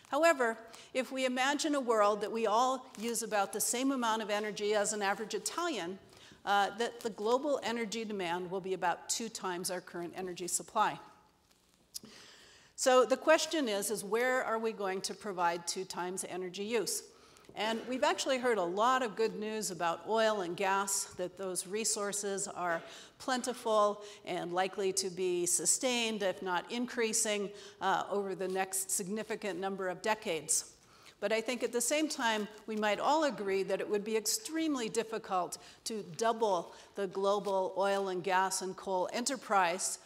However, if we imagine a world that we all use about the same amount of energy as an average Italian, that the global energy demand will be about 2 times our current energy supply. So the question is where are we going to provide 2 times energy use? And we've actually heard a lot of good news about oil and gas, that those resources are plentiful and likely to be sustained, if not increasing, over the next significant number of decades. But I think at the same time, we might all agree that it would be extremely difficult to double the global oil and gas and coal enterprise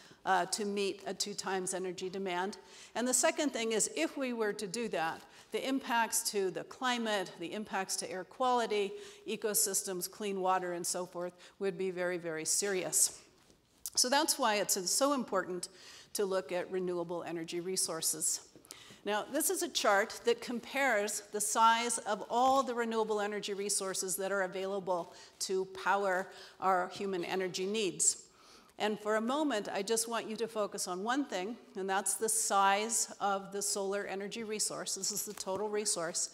to meet a 2 times energy demand. And the second thing is, if we were to do that, the impacts to the climate, the impacts to air quality, ecosystems, clean water, and so forth would be very, very serious. So that's why it's so important to look at renewable energy resources. Now, this is a chart that compares the size of all the renewable energy resources that are available to power our human energy needs. And for a moment, I just want you to focus on one thing, and that's the size of the solar energy resource. This is the total resource.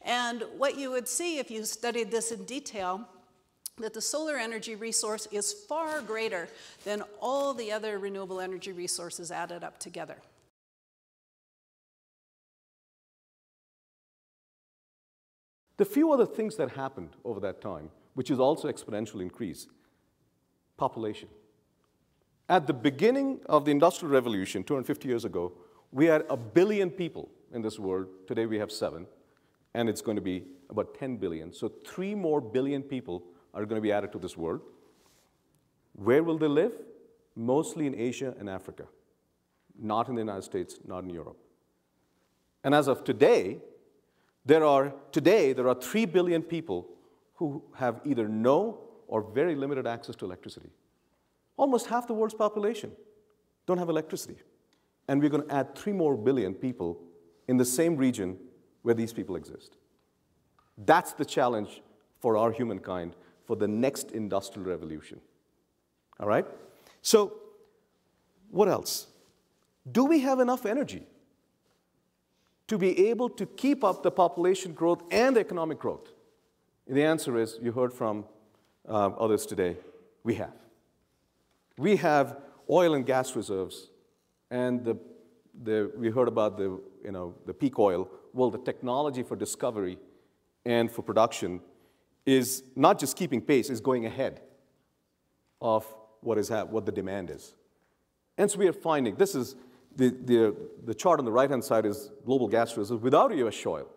And what you would see if you studied this in detail, that the solar energy resource is far greater than all the other renewable energy resources added up together. The few other things that happened over that time, which is also exponential increase, population. At the beginning of the Industrial Revolution, 250 years ago, we had 1 billion people in this world. Today we have 7, and it's going to be about 10 billion. So 3 more billion people are going to be added to this world. Where will they live? Mostly in Asia and Africa, not in the United States, not in Europe. And as of today, there are 3 billion people who have either no or very limited access to electricity. Almost half the world's population don't have electricity. And we're going to add 3 more billion people in the same region where these people exist. That's the challenge for our humankind for the next industrial revolution. All right? So what else? Do we have enough energy? to be able to keep up the population growth and the economic growth? And the answer is, you heard from others today, we have. We have oil and gas reserves, and we heard about the peak oil. Well, the technology for discovery and for production is not just keeping pace, is going ahead of what the demand is. And so we are finding, this is the chart on the right-hand side is global gas reserves without US shale.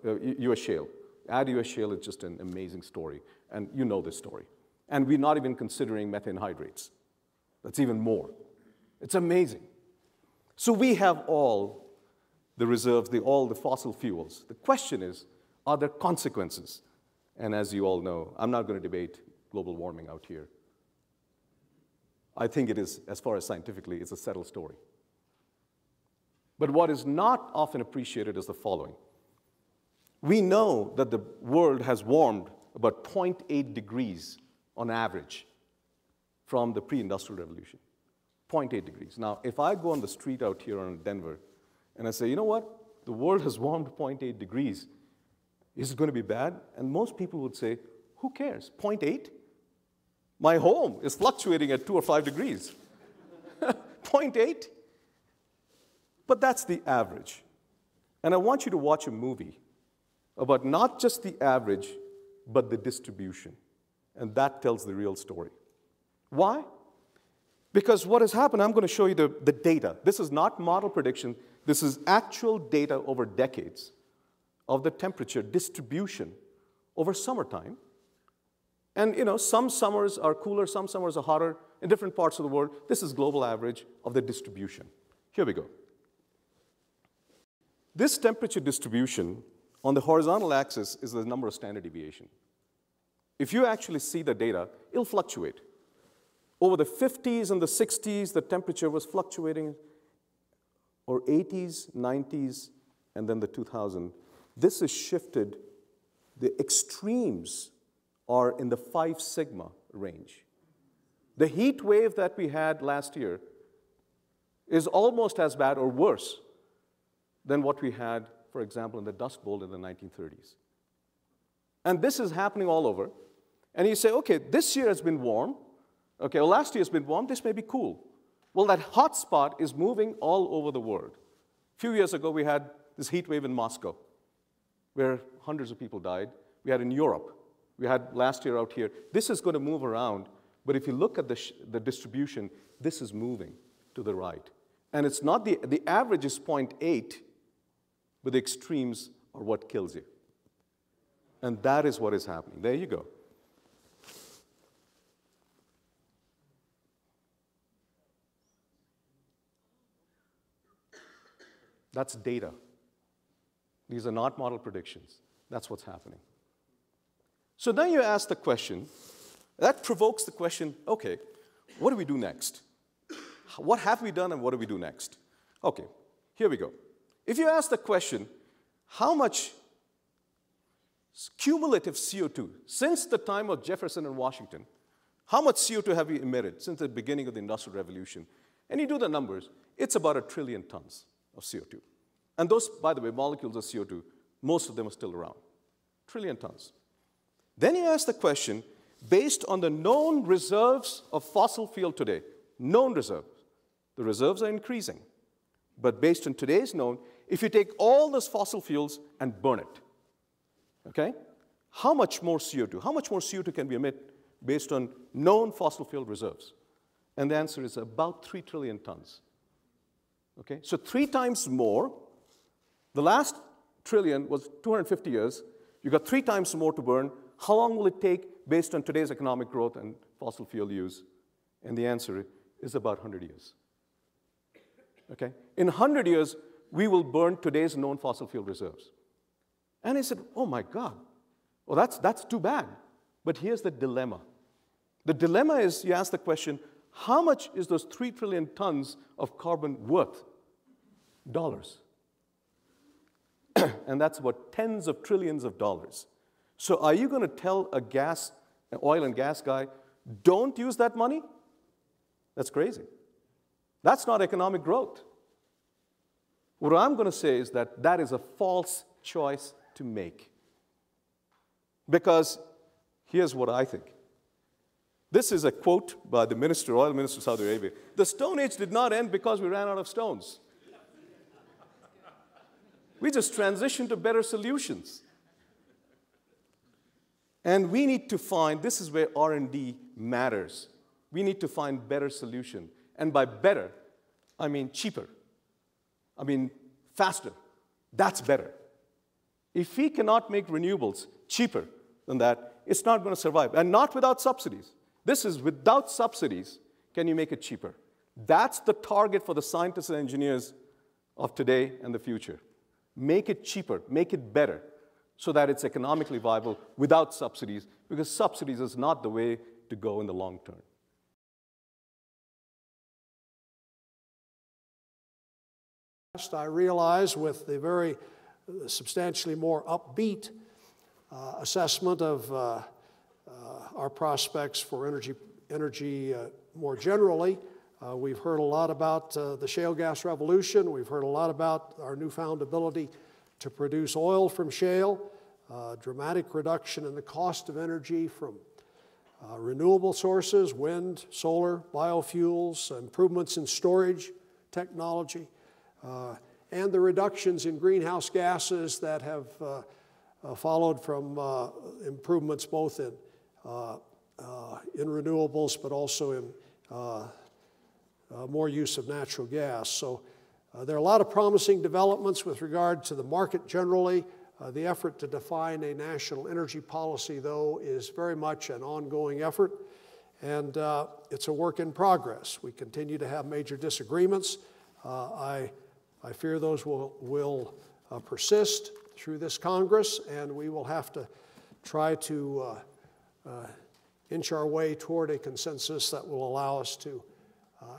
Add US shale, it's just an amazing story, and you know this story. And we're not even considering methane hydrates. That's even more. It's amazing. So we have all the reserves, all the fossil fuels. The question is, are there consequences? And as you all know, I'm not going to debate global warming out here. I think it is, as far as scientifically, it's a settled story. But what is not often appreciated is the following. We know that the world has warmed about 0.8 degrees on average from the pre-industrial revolution. 0.8 degrees. Now, if I go on the street out here in Denver and I say, you know what? The world has warmed 0.8 degrees. Is it going to be bad? And most people would say, who cares? 0.8? My home is fluctuating at 2 or 5 degrees. 0.8? But that's the average. And I want you to watch a movie about not just the average, but the distribution. And that tells the real story. Why? Because what has happened, I'm going to show you the data. This is not model prediction. This is actual data over decades of the temperature distribution over summertime. And some summers are cooler, some summers are hotter in different parts of the world. This is global average of the distribution. Here we go. This temperature distribution on the horizontal axis is the number of standard deviation. If you actually see the data, it'll fluctuate. Over the 50s and the 60s, the temperature was fluctuating, or 80s, 90s, and then the 2000s. This is shifted. The extremes are in the 5 sigma range. The heat wave that we had last year is almost as bad or worse than what we had, for example, in the Dust Bowl in the 1930s. And this is happening all over. And you say, okay, this year has been warm. Okay, well, last year has been warm. This may be cool. Well, that hot spot is moving all over the world. A few years ago, we had this heat wave in Moscow, where hundreds of people died. We had in Europe. We had last year out here. This is going to move around. But if you look at the distribution, this is moving to the right. And it's not the average is 0.8, but the extremes are what kills you. And that is what is happening. There you go. That's data. These are not model predictions. That's what's happening. So then you ask the question, that provokes the question, okay, what do we do next? What have we done and what do we do next? Okay, here we go. If you ask the question, how much cumulative CO2, since the time of Jefferson and Washington, how much CO2 have we emitted since the beginning of the Industrial Revolution? And you do the numbers, it's about 1 trillion tons of CO2. And those, by the way, molecules of CO2, most of them are still around. 1 trillion tons. Then you ask the question, based on the known reserves of fossil fuel today, known reserves, the reserves are increasing. But based on today's known, if you take all those fossil fuels and burn it, okay, how much more CO2? How much more CO2 can we emit based on known fossil fuel reserves? And the answer is about 3 trillion tons. Okay, so 3 times more. The last trillion was 250 years. You got 3 times more to burn. How long will it take based on today's economic growth and fossil fuel use? And the answer is about 100 years. Okay? In 100 years, we will burn today's known fossil fuel reserves. And he said, oh my God, well, that's too bad. But here's the dilemma. The dilemma is, you ask the question, how much is those 3 trillion tons of carbon worth? Dollars. And that's about tens of trillions of dollars. So are you going to tell an oil and gas guy, don't use that money? That's crazy. That's not economic growth. What I'm going to say is that that is a false choice to make. Because here's what I think. This is a quote by the minister, oil minister of Saudi Arabia. The Stone Age did not end because we ran out of stones. We just transitioned to better solutions. And we need to find, this is where R&D matters. We need to find better solution. And by better, I mean cheaper. I mean faster. That's better. If we cannot make renewables cheaper than that, it's not going to survive. And not without subsidies. This is without subsidies, can you make it cheaper? That's the target for the scientists and engineers of today and the future. Make it cheaper, make it better, so that it's economically viable without subsidies, because subsidies is not the way to go in the long term. I realize with the very substantially more upbeat assessment of our prospects for energy more generally. We've heard a lot about the shale gas revolution. We've heard a lot about our newfound ability to produce oil from shale, dramatic reduction in the cost of energy from renewable sources, wind, solar, biofuels, improvements in storage technology, and the reductions in greenhouse gases that have followed from improvements both in renewables, but also in more use of natural gas. So there are a lot of promising developments with regard to the market generally. The effort to define a national energy policy, though, is very much an ongoing effort, and it's a work in progress. We continue to have major disagreements. I fear those will persist through this Congress, and we will have to try to inch our way toward a consensus that will allow us to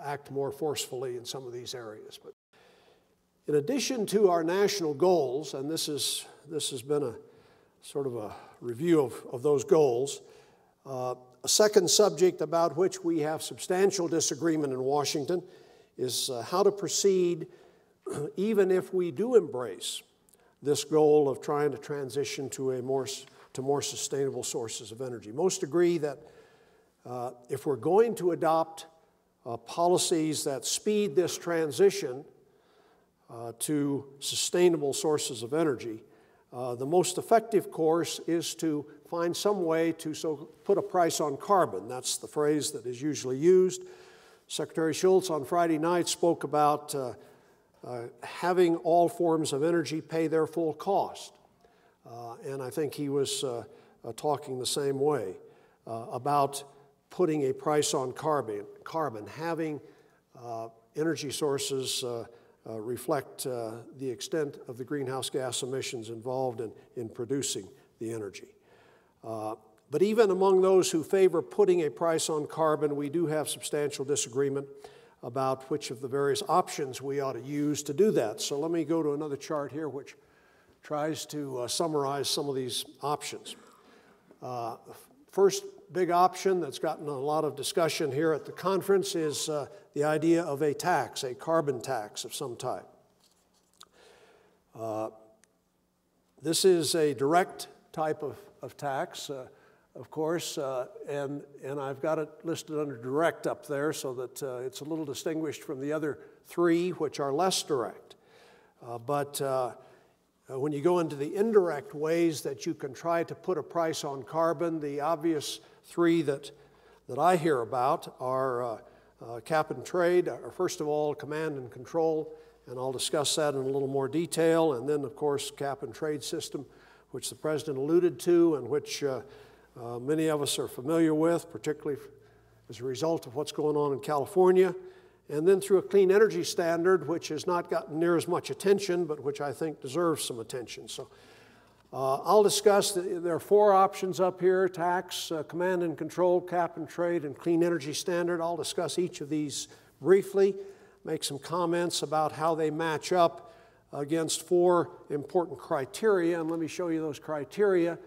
act more forcefully in some of these areas. But in addition to our national goals, and this has been a sort of a review of those goals, a second subject about which we have substantial disagreement in Washington is how to proceed even if we do embrace this goal of trying to transition to more sustainable sources of energy. Most agree that if we're going to adopt policies that speed this transition to sustainable sources of energy, the most effective course is to find some way to put a price on carbon. That's the phrase that is usually used. Secretary Schultz on Friday night spoke about having all forms of energy pay their full cost. And I think he was talking the same way about putting a price on carbon, having energy sources reflect the extent of the greenhouse gas emissions involved in producing the energy. But even among those who favor putting a price on carbon, we do have substantial disagreement about which of the various options we ought to use to do that. So let me go to another chart here which tries to summarize some of these options. First big option that's gotten a lot of discussion here at the conference is the idea of a tax, a carbon tax of some type. This is a direct type of tax, of course, and I've got it listed under direct up there so that it's a little distinguished from the other three, which are less direct. But when you go into the indirect ways that you can try to put a price on carbon, the obvious three that I hear about are cap and trade, or first of all, command and control, and I'll discuss that in a little more detail, and then, of course, cap and trade system, which the President alluded to and which many of us are familiar with, particularly as a result of what's going on in California, and then through a clean energy standard, which has not gotten near as much attention, but which I think deserves some attention. So I'll discuss, there are four options up here: tax, command and control, cap and trade, and clean energy standard. I'll discuss each of these briefly, make some comments about how they match up against four important criteria, and let me show you those criteria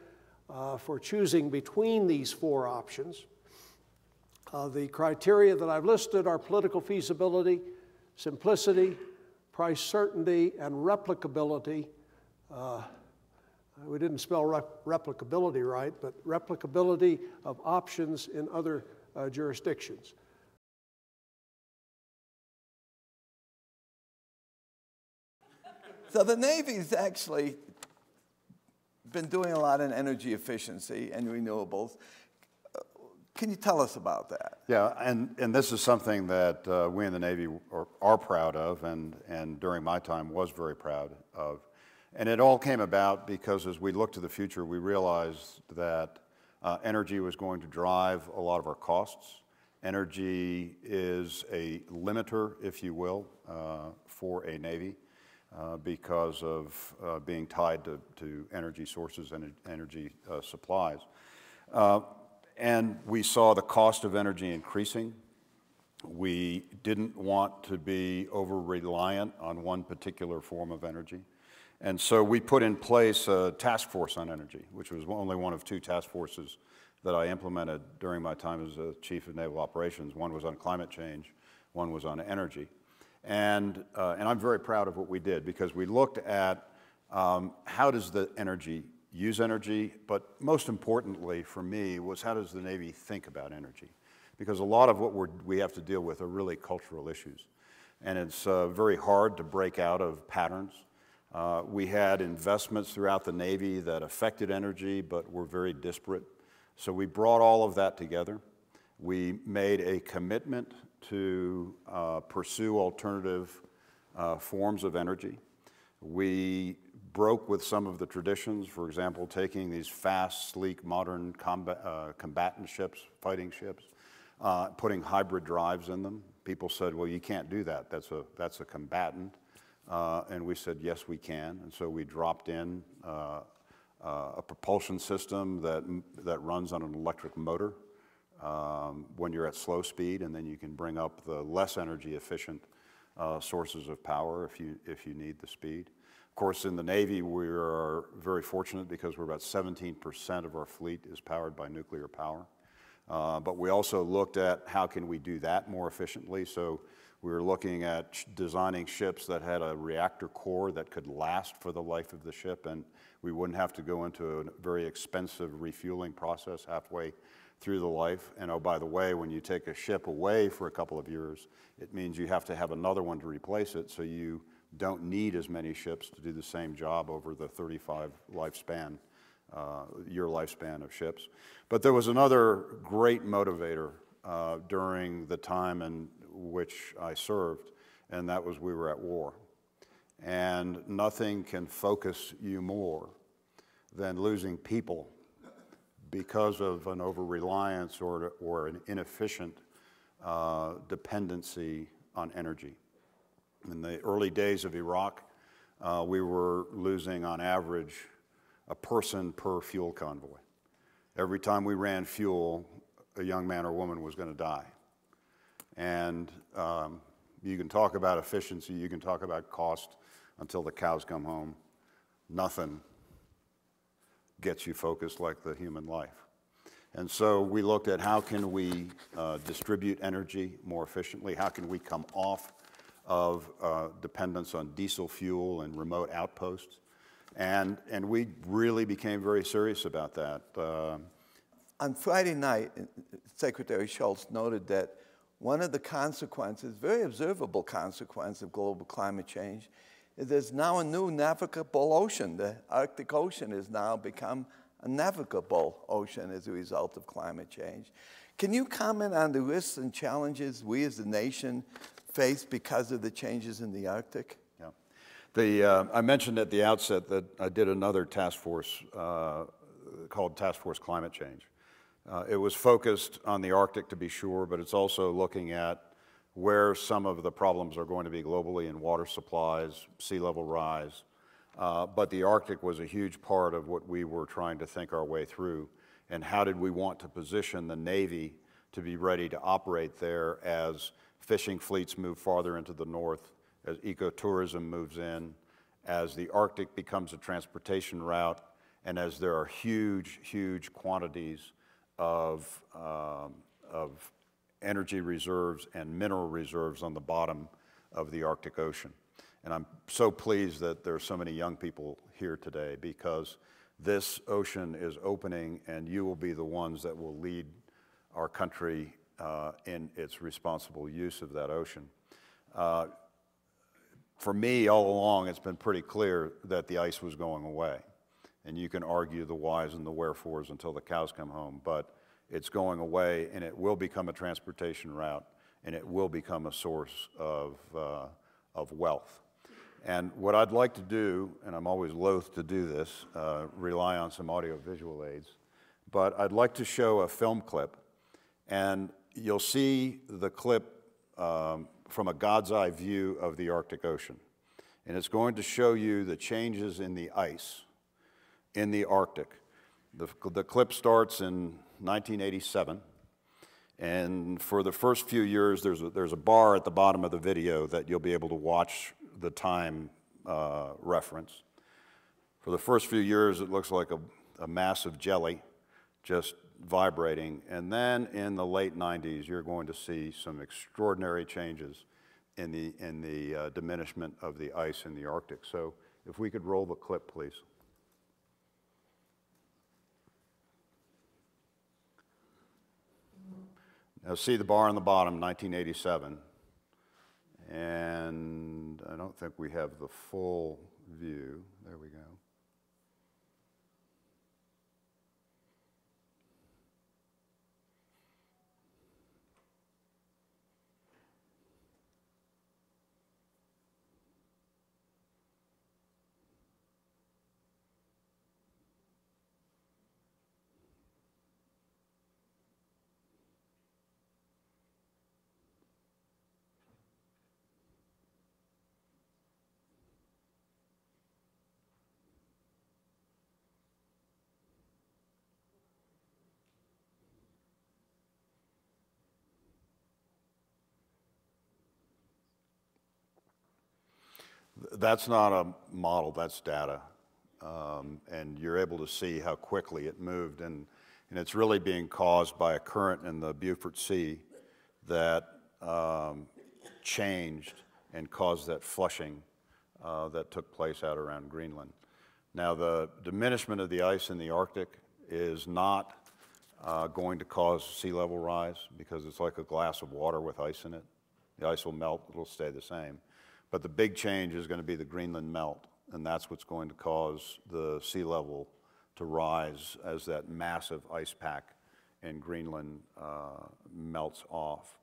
for choosing between these four options. The criteria that I've listed are political feasibility, simplicity, price certainty, and replicability. We didn't spell replicability right, but replicability of options in other jurisdictions. So the Navy's actually been doing a lot in energy efficiency and renewables. Can you tell us about that? Yeah, and this is something that we in the Navy are proud of, and during my time was very proud of. And it all came about because as we looked to the future, we realized that energy was going to drive a lot of our costs. Energy is a limiter, if you will, for a Navy because of being tied to energy sources and energy supplies. And we saw the cost of energy increasing. We didn't want to be over-reliant on one particular form of energy. And so we put in place a task force on energy, which was only one of two task forces that I implemented during my time as a Chief of Naval Operations. One was on climate change, one was on energy. And I'm very proud of what we did because we looked at how does the energy use energy, but most importantly for me was how does the Navy think about energy? Because a lot of what we have to deal with are really cultural issues. And it's very hard to break out of patterns. We had investments throughout the Navy that affected energy, but were very disparate. So we brought all of that together. We made a commitment to pursue alternative forms of energy. We broke with some of the traditions, for example, taking these fast, sleek, modern combatant ships, fighting ships, putting hybrid drives in them. People said, well, you can't do that. That's a combatant. And we said, yes, we can. And so we dropped in a propulsion system that runs on an electric motor when you're at slow speed, and then you can bring up the less energy efficient sources of power if you need the speed. Of course, in the Navy, we are very fortunate because we're about 17% of our fleet is powered by nuclear power. But we also looked at how can we do that more efficiently. So we were looking at designing ships that had a reactor core that could last for the life of the ship, and we wouldn't have to go into a very expensive refueling process halfway through the life. And oh, by the way, when you take a ship away for a couple of years, it means you have to have another one to replace it, so you don't need as many ships to do the same job over the 35 lifespan, year lifespan of ships. But there was another great motivator during the time in which I served, and that was we were at war. And nothing can focus you more than losing people because of an over-reliance or an inefficient dependency on energy. In the early days of Iraq, we were losing on average a person per fuel convoy. Every time we ran fuel, a young man or woman was going to die. And you can talk about efficiency, you can talk about cost until the cows come home. Nothing gets you focused like the human life. And so we looked at how can we distribute energy more efficiently, how can we come off of dependence on diesel fuel and remote outposts. And we really became very serious about that. On Friday night, Secretary Schultz noted that one of the consequences, very observable consequence of global climate change, is there's now a new navigable ocean. The Arctic Ocean has now become a navigable ocean as a result of climate change. Can you comment on the risks and challenges we as a nation face because of the changes in the Arctic? Yeah. I mentioned at the outset that I did another task force called Task Force Climate Change. It was focused on the Arctic, to be sure, but it's also looking at where some of the problems are going to be globally in water supplies, sea level rise. But the Arctic was a huge part of what we were trying to think our way through, and how did we want to position the Navy to be ready to operate there as fishing fleets move farther into the north, as ecotourism moves in, as the Arctic becomes a transportation route, and as there are huge, huge quantities of energy reserves and mineral reserves on the bottom of the Arctic Ocean. And I'm so pleased that there are so many young people here today, because this ocean is opening, and you will be the ones that will lead our country in its responsible use of that ocean. For me, all along, it's been pretty clear that the ice was going away. And you can argue the whys and the wherefores until the cows come home, but it's going away, and it will become a transportation route, and it will become a source of wealth. And what I'd like to do, and I'm always loath to do this, rely on some audio-visual aids, but I'd like to show a film clip, and you'll see the clip from a God's eye view of the Arctic Ocean. And it's going to show you the changes in the ice in the Arctic. The clip starts in 1987, and for the first few years, there's a bar at the bottom of the video that you'll be able to watch the time reference. For the first few years, it looks like a massive jelly just vibrating, and then in the late 90s, you're going to see some extraordinary changes in the diminishment of the ice in the Arctic. So if we could roll the clip, please. Now see the bar on the bottom, 1987, and I don't think we have the full view. There we go. That's not a model, that's data. And you're able to see how quickly it moved. And it's really being caused by a current in the Beaufort Sea that changed and caused that flushing that took place out around Greenland. Now, the diminishment of the ice in the Arctic is not going to cause sea level rise, because it's like a glass of water with ice in it. The ice will melt, it'll stay the same. But the big change is going to be the Greenland melt, and that's what's going to cause the sea level to rise as that massive ice pack in Greenland melts off.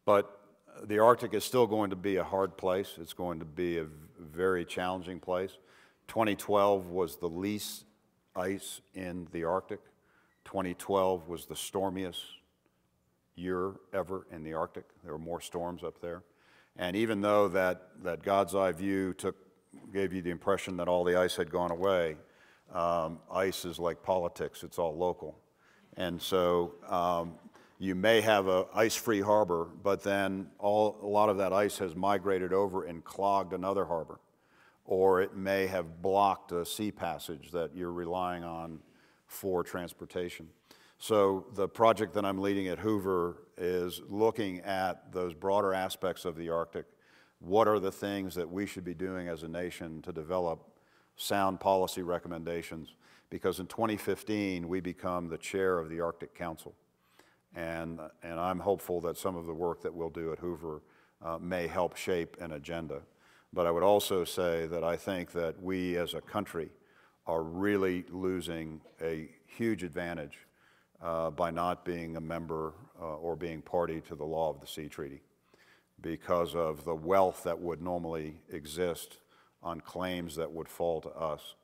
But the Arctic is still going to be a hard place. It's going to be a very challenging place. 2012 was the least ice in the Arctic. 2012 was the stormiest year ever in the Arctic. There were more storms up there. And even though that God's eye view gave you the impression that all the ice had gone away, ice is like politics, it's all local. And so you may have an ice-free harbor, but then a lot of that ice has migrated over and clogged another harbor. Or it may have blocked a sea passage that you're relying on for transportation. So the project that I'm leading at Hoover is looking at those broader aspects of the Arctic. What are the things that we should be doing as a nation to develop sound policy recommendations? Because in 2015, we become the chair of the Arctic Council. And I'm hopeful that some of the work that we'll do at Hoover may help shape an agenda. But I would also say that I think that we as a country are really losing a huge advantage by not being a member or being party to the Law of the Sea Treaty, because of the wealth that would normally exist on claims that would fall to us.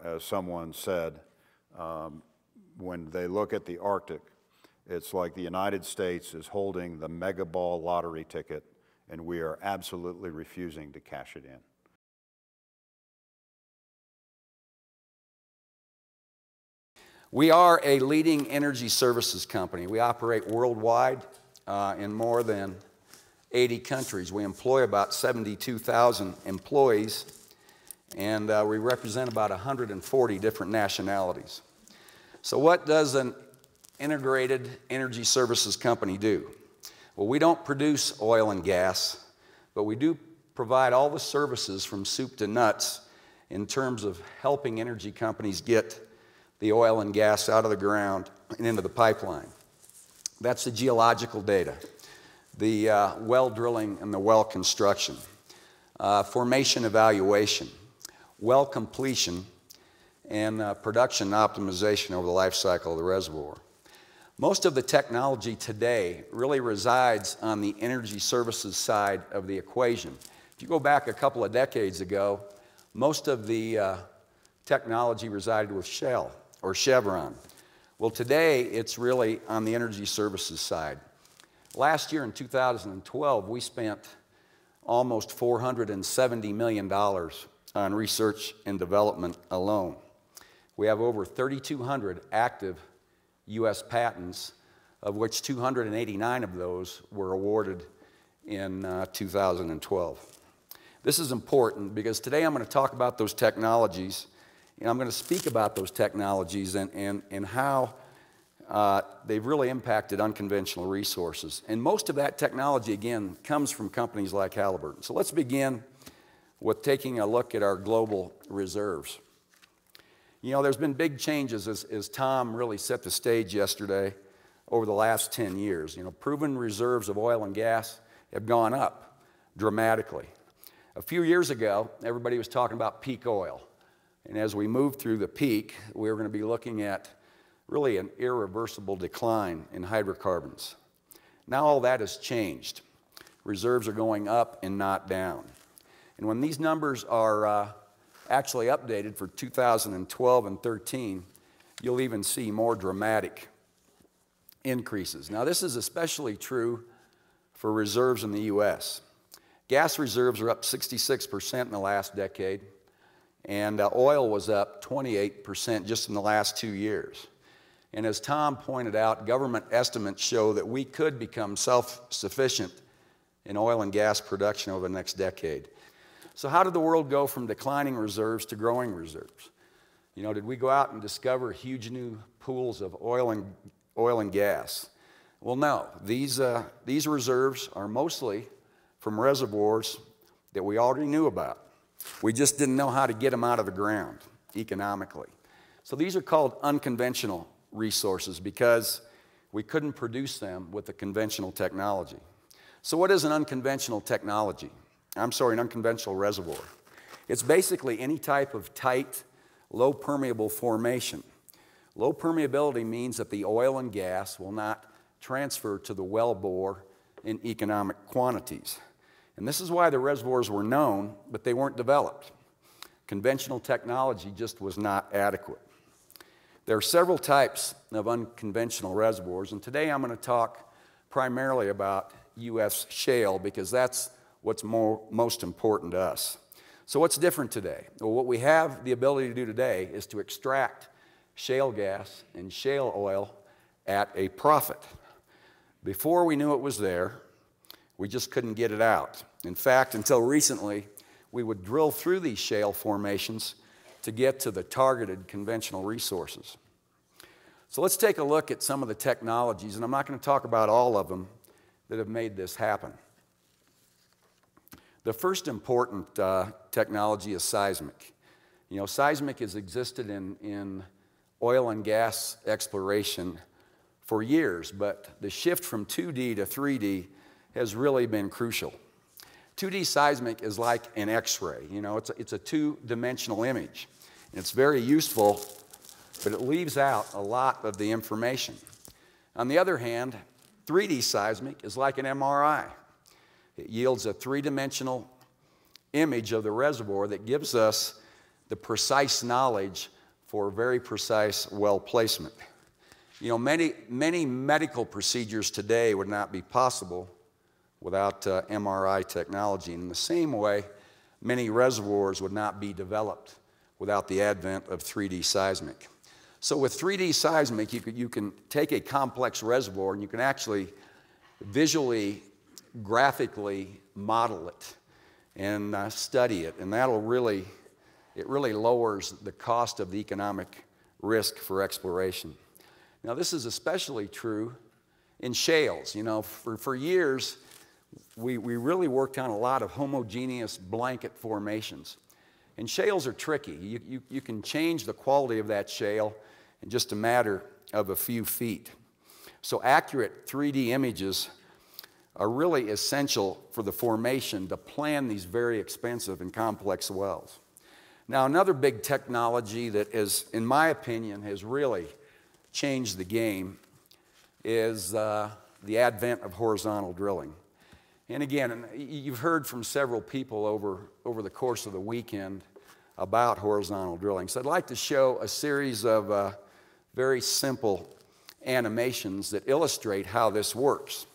As someone said, when they look at the Arctic, it's like the United States is holding the mega ball lottery ticket, and we are absolutely refusing to cash it in. We are a leading energy services company. We operate worldwide in more than 80 countries. We employ about 72,000 employees, and we represent about 140 different nationalities. So what does an integrated energy services company do? Well, we don't produce oil and gas, but we do provide all the services from soup to nuts in terms of helping energy companies get the oil and gas out of the ground and into the pipeline. That's the geological data, the well drilling and the well construction, formation evaluation, well completion, and production optimization over the life cycle of the reservoir. Most of the technology today really resides on the energy services side of the equation. If you go back a couple of decades ago, most of the technology resided with Shell or Chevron. Well, today it's really on the energy services side. Last year in 2012, we spent almost $470 million on research and development alone. We have over 3,200 active U.S. patents, of which 289 of those were awarded in 2012. This is important because today I'm going to talk about those technologies, and I'm going to speak about those technologies and how they've really impacted unconventional resources. And most of that technology, again, comes from companies like Halliburton. So let's begin with taking a look at our global reserves. You know, there's been big changes as Tom really set the stage yesterday over the last 10 years. You know, proven reserves of oil and gas have gone up dramatically. A few years ago, everybody was talking about peak oil. And as we move through the peak, we're going to be looking at really an irreversible decline in hydrocarbons. Now all that has changed. Reserves are going up and not down. And when these numbers are actually updated for 2012 and 13, you'll even see more dramatic increases. Now this is especially true for reserves in the U.S. Gas reserves are up 66% in the last decade, and oil was up 28% just in the last 2 years. And as Tom pointed out, government estimates show that we could become self-sufficient in oil and gas production over the next decade. So how did the world go from declining reserves to growing reserves? You know, did we go out and discover huge new pools of oil and gas? Well, no. These reserves are mostly from reservoirs that we already knew about. We just didn't know how to get them out of the ground economically. So these are called unconventional resources because we couldn't produce them with the conventional technology. So what is an unconventional technology? I'm sorry, an unconventional reservoir. It's basically any type of tight, low permeable formation. Low permeability means that the oil and gas will not transfer to the wellbore in economic quantities. And this is why the reservoirs were known, but they weren't developed. Conventional technology just was not adequate. There are several types of unconventional reservoirs, and today I'm going to talk primarily about U.S. shale because that's what's most important to us. So what's different today? Well, what we have the ability to do today is to extract shale gas and shale oil at a profit. Before we knew it was there, we just couldn't get it out. In fact, until recently, we would drill through these shale formations to get to the targeted conventional resources. So let's take a look at some of the technologies, and I'm not going to talk about all of them that have made this happen. The first important technology is seismic. You know, seismic has existed in oil and gas exploration for years, but the shift from 2D to 3D has really been crucial. 2D seismic is like an X-ray. You know, it's a two-dimensional image. And it's very useful, but it leaves out a lot of the information. On the other hand, 3D seismic is like an MRI. It yields a three-dimensional image of the reservoir that gives us the precise knowledge for very precise well placement. You know, many medical procedures today would not be possible without MRI technology. And in the same way, many reservoirs would not be developed without the advent of 3D seismic. So with 3D seismic, you can take a complex reservoir and you can actually visually, graphically model it and study it. And that'll really lowers the cost of the economic risk for exploration. Now, this is especially true in shales. You know, for years, we really worked on a lot of homogeneous blanket formations. And shales are tricky. You can change the quality of that shale in just a matter of a few feet. So accurate 3D images are really essential for the formation to plan these very expensive and complex wells. Now, another big technology that is, in my opinion, has really changed the game is the advent of horizontal drilling. And again, you've heard from several people over the course of the weekend about horizontal drilling. So I'd like to show a series of very simple animations that illustrate how this works.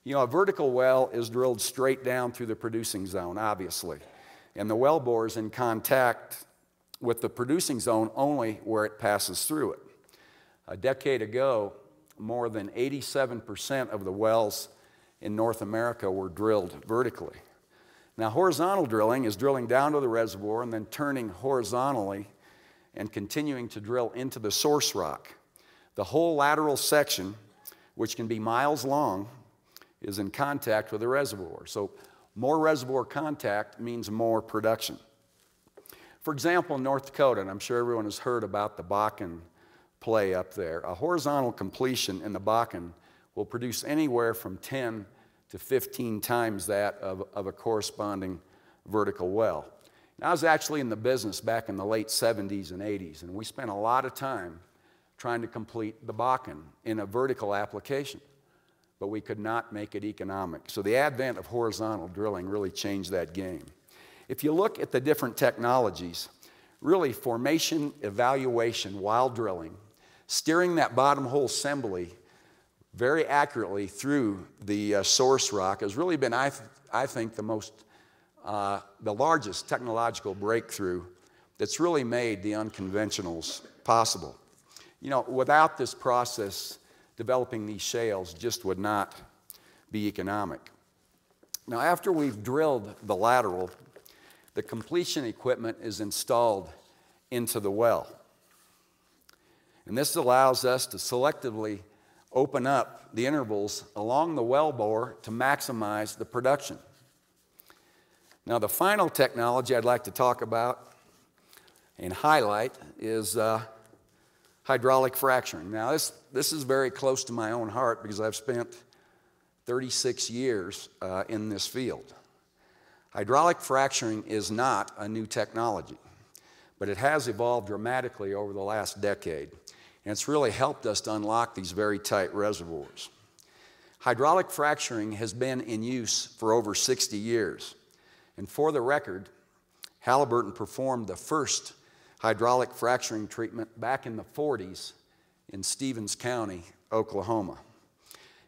You know, a vertical well is drilled straight down through the producing zone, obviously, and the wellbore is in contact with the producing zone only where it passes through it. A decade ago, more than 87% of the wells in North America were drilled vertically. Now, horizontal drilling is drilling down to the reservoir and then turning horizontally and continuing to drill into the source rock. The whole lateral section, which can be miles long, is in contact with the reservoir. So more reservoir contact means more production. For example, in North Dakota, and I'm sure everyone has heard about the Bakken play up there, a horizontal completion in the Bakken will produce anywhere from 10 to 15 times that of a corresponding vertical well. And I was actually in the business back in the late 70s and 80s, and we spent a lot of time trying to complete the Bakken in a vertical application, but we could not make it economic. So the advent of horizontal drilling really changed that game. If you look at the different technologies, really formation, evaluation while drilling, steering that bottom hole assembly very accurately through the source rock has really been, I think, the largest technological breakthrough that's really made the unconventionals possible. You know, without this process, developing these shales just would not be economic. Now, after we've drilled the lateral, the completion equipment is installed into the well. And this allows us to selectively open up the intervals along the wellbore to maximize the production. Now, the final technology I'd like to talk about and highlight is hydraulic fracturing. Now, this is very close to my own heart because I've spent 36 years in this field. Hydraulic fracturing is not a new technology, but it has evolved dramatically over the last decade. And it's really helped us to unlock these very tight reservoirs. Hydraulic fracturing has been in use for over 60 years. And for the record, Halliburton performed the first hydraulic fracturing treatment back in the 40s in Stevens County, Oklahoma.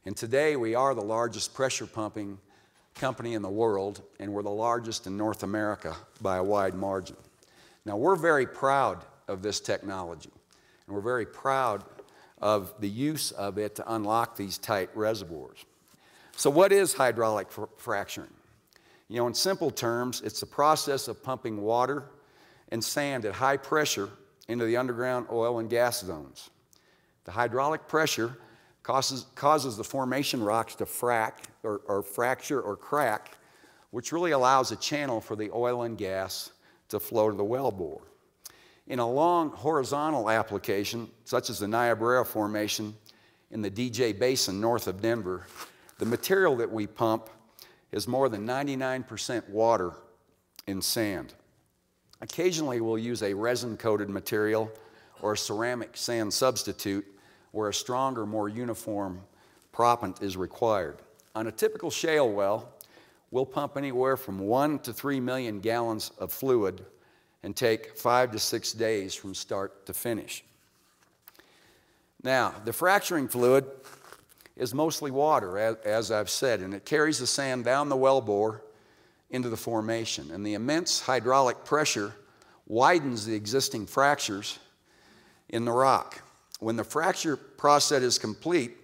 And today we are the largest pressure pumping company in the world, and we're the largest in North America by a wide margin. Now, we're very proud of this technology. And we're very proud of the use of it to unlock these tight reservoirs. So what is hydraulic fracturing? You know, in simple terms, it's the process of pumping water and sand at high pressure into the underground oil and gas zones. The hydraulic pressure causes the formation rocks to fracture or crack, which really allows a channel for the oil and gas to flow to the wellbore. In a long horizontal application, such as the Niobrara Formation in the DJ Basin north of Denver, the material that we pump is more than 99% water in sand. Occasionally, we'll use a resin-coated material or a ceramic sand substitute where a stronger, more uniform proppant is required. On a typical shale well, we'll pump anywhere from 1 to 3 million gallons of fluid and take 5 to 6 days from start to finish. Now, the fracturing fluid is mostly water, as I've said, and it carries the sand down the wellbore into the formation. And the immense hydraulic pressure widens the existing fractures in the rock. When the fracture process is complete,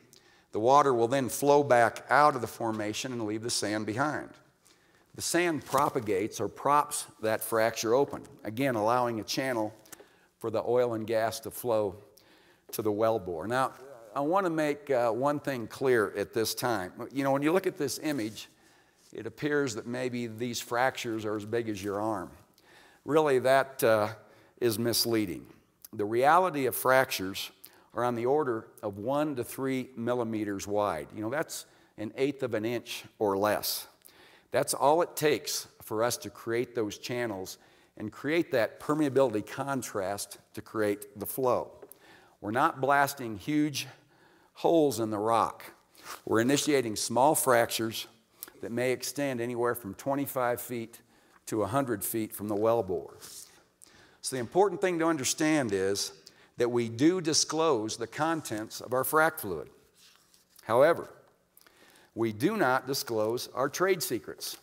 the water will then flow back out of the formation and leave the sand behind. The sand propagates or props that fracture open, again allowing a channel for the oil and gas to flow to the wellbore. Now, I want to make one thing clear at this time. You know, when you look at this image, it appears that maybe these fractures are as big as your arm. Really, that is misleading. The reality of fractures are on the order of 1 to 3 millimeters wide. You know, that's 1/8 of an inch or less. That's all it takes for us to create those channels and create that permeability contrast to create the flow. We're not blasting huge holes in the rock. We're initiating small fractures that may extend anywhere from 25 feet to 100 feet from the wellbore. So the important thing to understand is that we do disclose the contents of our frac fluid. However, we do not disclose our trade secrets,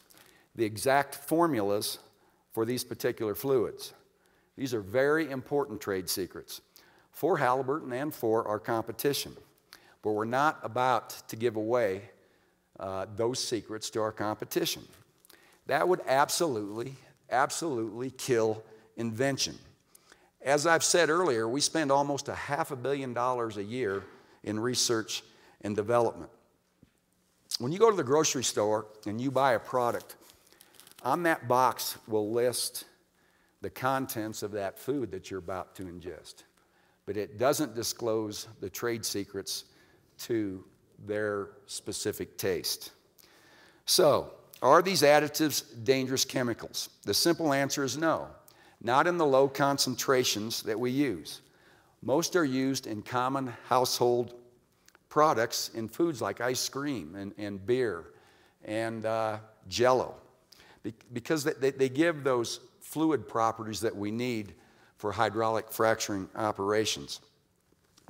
the exact formulas for these particular fluids. These are very important trade secrets for Halliburton and for our competition. But we're not about to give away those secrets to our competition. That would absolutely kill invention. As I've said earlier, we spend almost $500 million a year in research and development. When you go to the grocery store and you buy a product, on that box will list the contents of that food that you're about to ingest. But it doesn't disclose the trade secrets to their specific taste. So, are these additives dangerous chemicals? The simple answer is no, not in the low concentrations that we use. Most are used in common household products in foods like ice cream and beer and Jell-O, because they give those fluid properties that we need for hydraulic fracturing operations.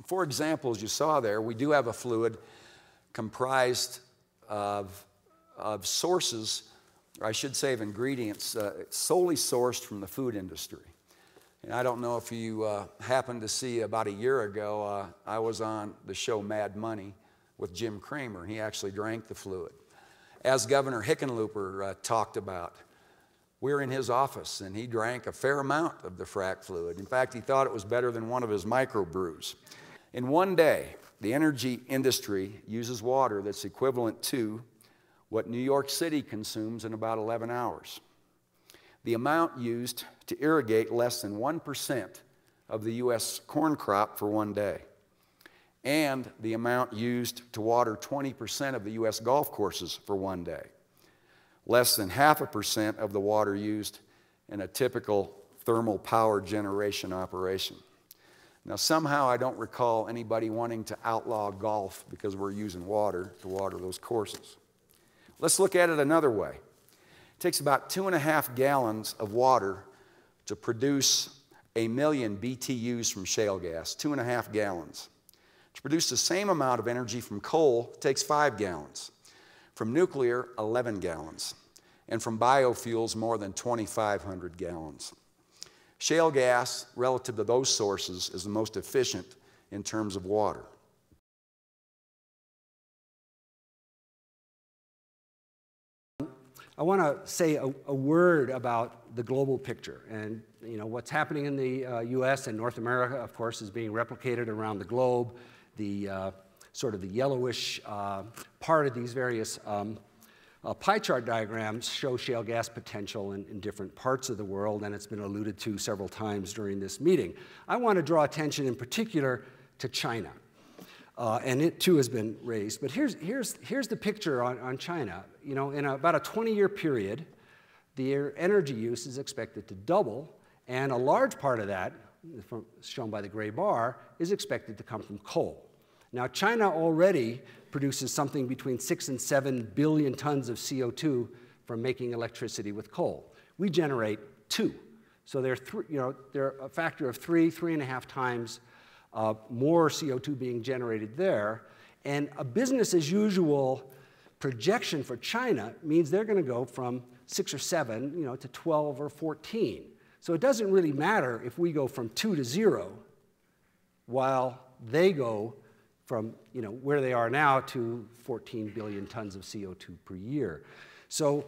For example, as you saw there, we do have a fluid comprised of sources, or I should say of ingredients, solely sourced from the food industry. And I don't know if you happened to see about a year ago, I was on the show Mad Money with Jim Cramer. He actually drank the fluid. As Governor Hickenlooper talked about, we were in his office and he drank a fair amount of the frac fluid. In fact, he thought it was better than one of his microbrews. In one day, the energy industry uses water that's equivalent to what New York City consumes in about 11 hours. The amount used to irrigate less than 1% of the U.S. corn crop for one day, and the amount used to water 20% of the U.S. golf courses for one day. Less than 0.5% of the water used in a typical thermal power generation operation. Now, somehow I don't recall anybody wanting to outlaw golf because we're using water to water those courses. Let's look at it another way. It takes about 2.5 gallons of water to produce 1 million BTUs from shale gas, 2.5 gallons. To produce the same amount of energy from coal, it takes 5 gallons. From nuclear, 11 gallons. And from biofuels, more than 2,500 gallons. Shale gas, relative to those sources, is the most efficient in terms of water. I want to say a word about the global picture. And you know, what's happening in the U.S. and North America, of course, is being replicated around the globe. The sort of the yellowish part of these various pie chart diagrams show shale gas potential in different parts of the world, and it's been alluded to several times during this meeting. I want to draw attention in particular to China. And it too has been raised. But here's the picture on China. You know, in about a 20-year period, their energy use is expected to double, and a large part of that, shown by the gray bar, is expected to come from coal. Now, China already produces something between 6 and 7 billion tons of CO2 from making electricity with coal. We generate 2. So they're a factor of 3.5 times more CO2 being generated there. And a business as usual projection for China means they're going to go from 6 or 7, to 12 or 14. So it doesn't really matter if we go from 2 to 0 while they go from where they are now to 14 billion tons of CO2 per year. So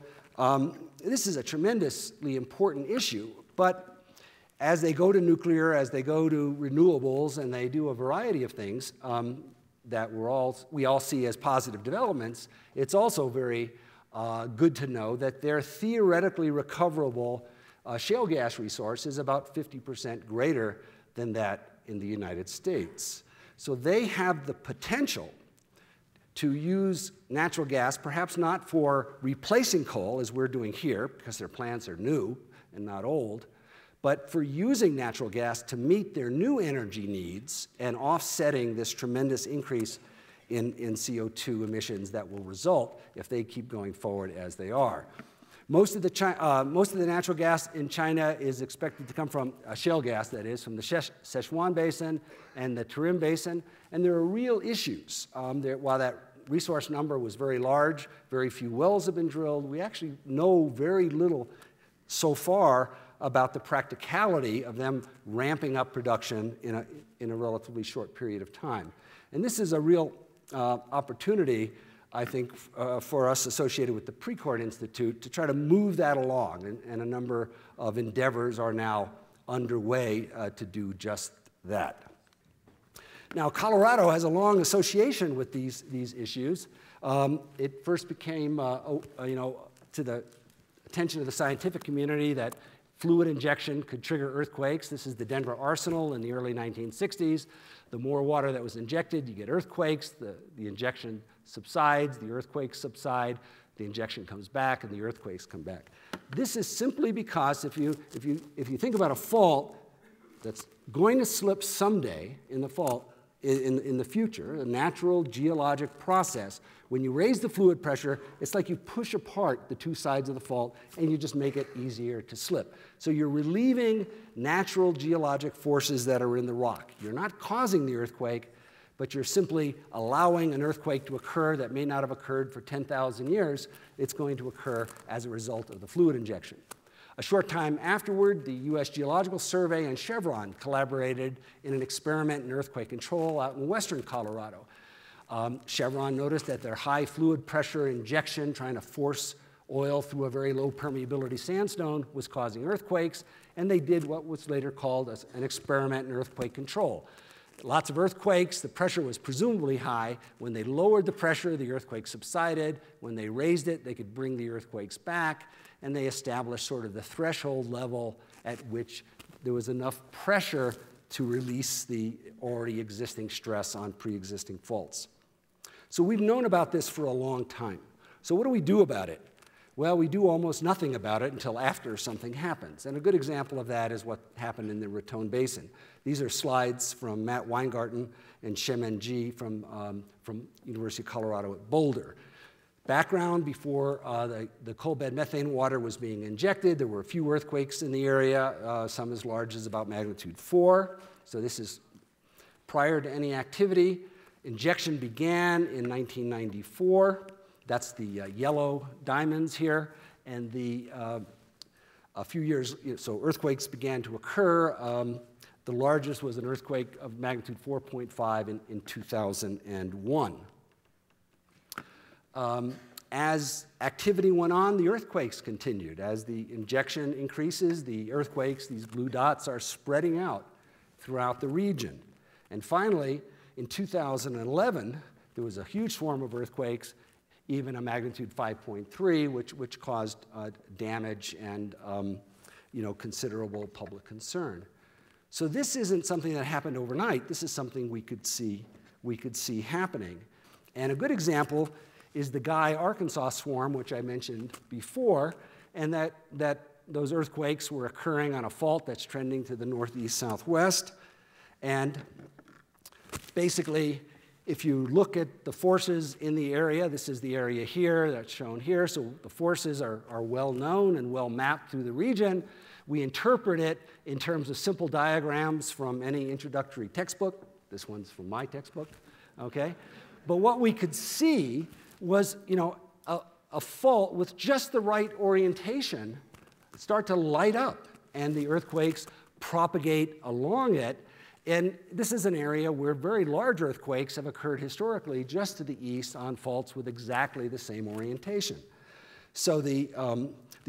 this is a tremendously important issue, but as they go to nuclear, as they go to renewables, and they do a variety of things that we all see as positive developments, it's also very good to know that their theoretically recoverable shale gas resource is about 50% greater than that in the United States. So they have the potential to use natural gas, perhaps not for replacing coal, as we're doing here, because their plants are new and not old, but for using natural gas to meet their new energy needs and offsetting this tremendous increase in CO2 emissions that will result if they keep going forward as they are. Most of the natural gas in China is expected to come from shale gas, that is, from the Sichuan Basin and the Tarim Basin, and there are real issues. While that resource number was very large, very few wells have been drilled, we actually know very little so far about the practicality of them ramping up production in a relatively short period of time. And this is a real opportunity, I think, for us associated with the Precourt Institute to try to move that along, and a number of endeavors are now underway to do just that. Now, Colorado has a long association with these issues. It first became, to the attention of the scientific community that fluid injection could trigger earthquakes. This is the Denver Arsenal in the early 1960s. The more water that was injected, you get earthquakes. The injection subsides, the earthquakes subside, the injection comes back, and the earthquakes come back. This is simply because if you think about a fault that's going to slip someday in the future, a natural geologic process, when you raise the fluid pressure, it's like you push apart the two sides of the fault and you just make it easier to slip. So you're relieving natural geologic forces that are in the rock. You're not causing the earthquake, but you're simply allowing an earthquake to occur that may not have occurred for 10,000 years. It's going to occur as a result of the fluid injection. A short time afterward, the U.S. Geological Survey and Chevron collaborated in an experiment in earthquake control out in western Colorado. Chevron noticed that their high fluid pressure injection, trying to force oil through a very low permeability sandstone, was causing earthquakes, and they did what was later called an experiment in earthquake control. Lots of earthquakes, the pressure was presumably high. When they lowered the pressure, the earthquake subsided. When they raised it, they could bring the earthquakes back, and they established sort of the threshold level at which there was enough pressure to release the already existing stress on pre-existing faults. So we've known about this for a long time. So what do we do about it? Well, we do almost nothing about it until after something happens. And a good example of that is what happened in the Raton Basin. These are slides from Matt Weingarten and Shemen Ji from University of Colorado at Boulder. Background: before the coal bed methane water was being injected, there were a few earthquakes in the area, some as large as about magnitude 4. So this is prior to any activity. Injection began in 1994. That's the yellow diamonds here. And a few years, so earthquakes began to occur. The largest was an earthquake of magnitude 4.5 in 2001. As activity went on, the earthquakes continued. As the injection increases, the earthquakes, these blue dots, are spreading out throughout the region. And finally, in 2011, there was a huge swarm of earthquakes, even a magnitude 5.3, which caused damage and considerable public concern. So this isn't something that happened overnight. This is something we could see happening. And a good example is the Guy, Arkansas swarm, which I mentioned before, and that those earthquakes were occurring on a fault that's trending to the northeast-southwest. And basically, if you look at the forces in the area, this is the area here that's shown here, so the forces are well known and well mapped through the region. We interpret it in terms of simple diagrams from any introductory textbook. This one's from my textbook, okay? But what we could see was, a fault with just the right orientation start to light up, and the earthquakes propagate along it. And this is an area where very large earthquakes have occurred historically just to the east on faults with exactly the same orientation. So the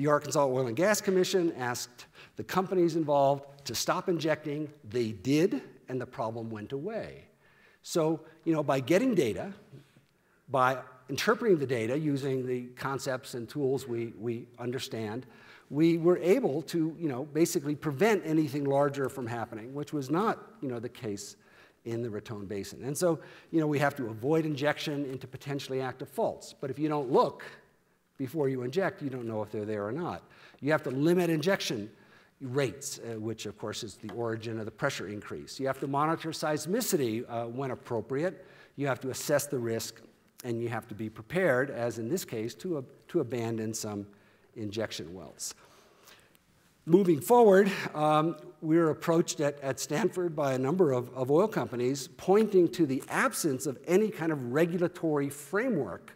Arkansas Oil and Gas Commission asked the companies involved to stop injecting. They did, and the problem went away. So, by getting data, by interpreting the data using the concepts and tools we understand, we were able to, basically prevent anything larger from happening, which was not, the case in the Raton Basin. And so, we have to avoid injection into potentially active faults. But if you don't look before you inject, you don't know if they're there or not. You have to limit injection rates, which of course is the origin of the pressure increase. You have to monitor seismicity when appropriate. You have to assess the risk, and you have to be prepared, as in this case, to abandon some injection wells. Moving forward, we were approached at Stanford by a number of oil companies pointing to the absence of any kind of regulatory framework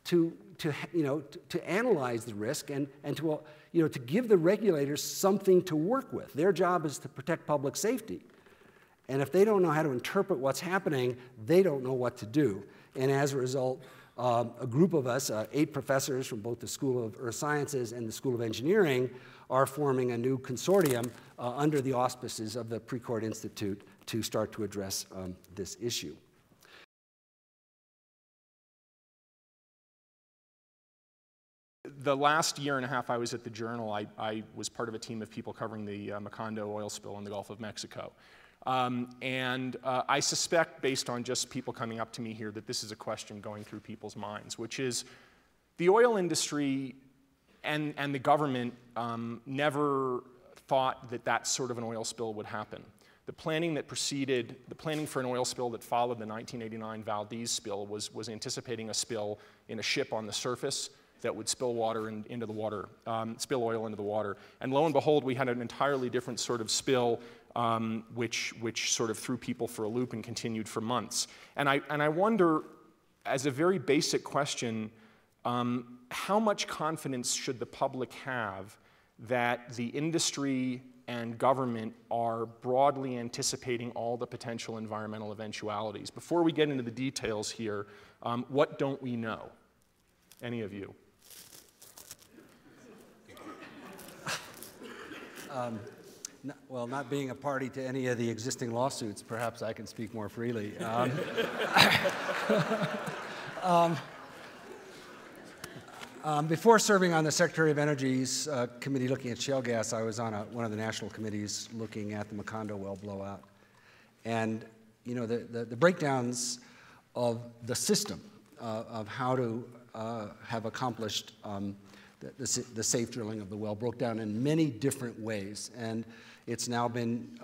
to analyze the risk and to give the regulators something to work with. Their job is to protect public safety. And if they don't know how to interpret what's happening, they don't know what to do. And as a result, a group of us, 8 professors from both the School of Earth Sciences and the School of Engineering, are forming a new consortium under the auspices of the Precourt Institute to start to address this issue. The last year and a half I was at the Journal, I was part of a team of people covering the Macondo oil spill in the Gulf of Mexico. I suspect, based on just people coming up to me here, that this is a question going through people's minds, which is the oil industry and the government never thought that sort of an oil spill would happen. The planning that preceded, the planning for an oil spill that followed the 1989 Valdez spill was anticipating a spill in a ship on the surface that would spill water into the water, spill oil into the water. And lo and behold, we had an entirely different sort of spill which sort of threw people for a loop and continued for months. And I wonder, as a very basic question, how much confidence should the public have that the industry and government are broadly anticipating all the potential environmental eventualities? Before we get into the details here, what don't we know? Any of you? Well, not being a party to any of the existing lawsuits, perhaps I can speak more freely. Before serving on the Secretary of Energy's committee looking at shale gas, I was on one of the national committees looking at the Macondo well blowout. And the breakdowns of the system of how to have accomplished the safe drilling of the well broke down in many different ways. And it's now been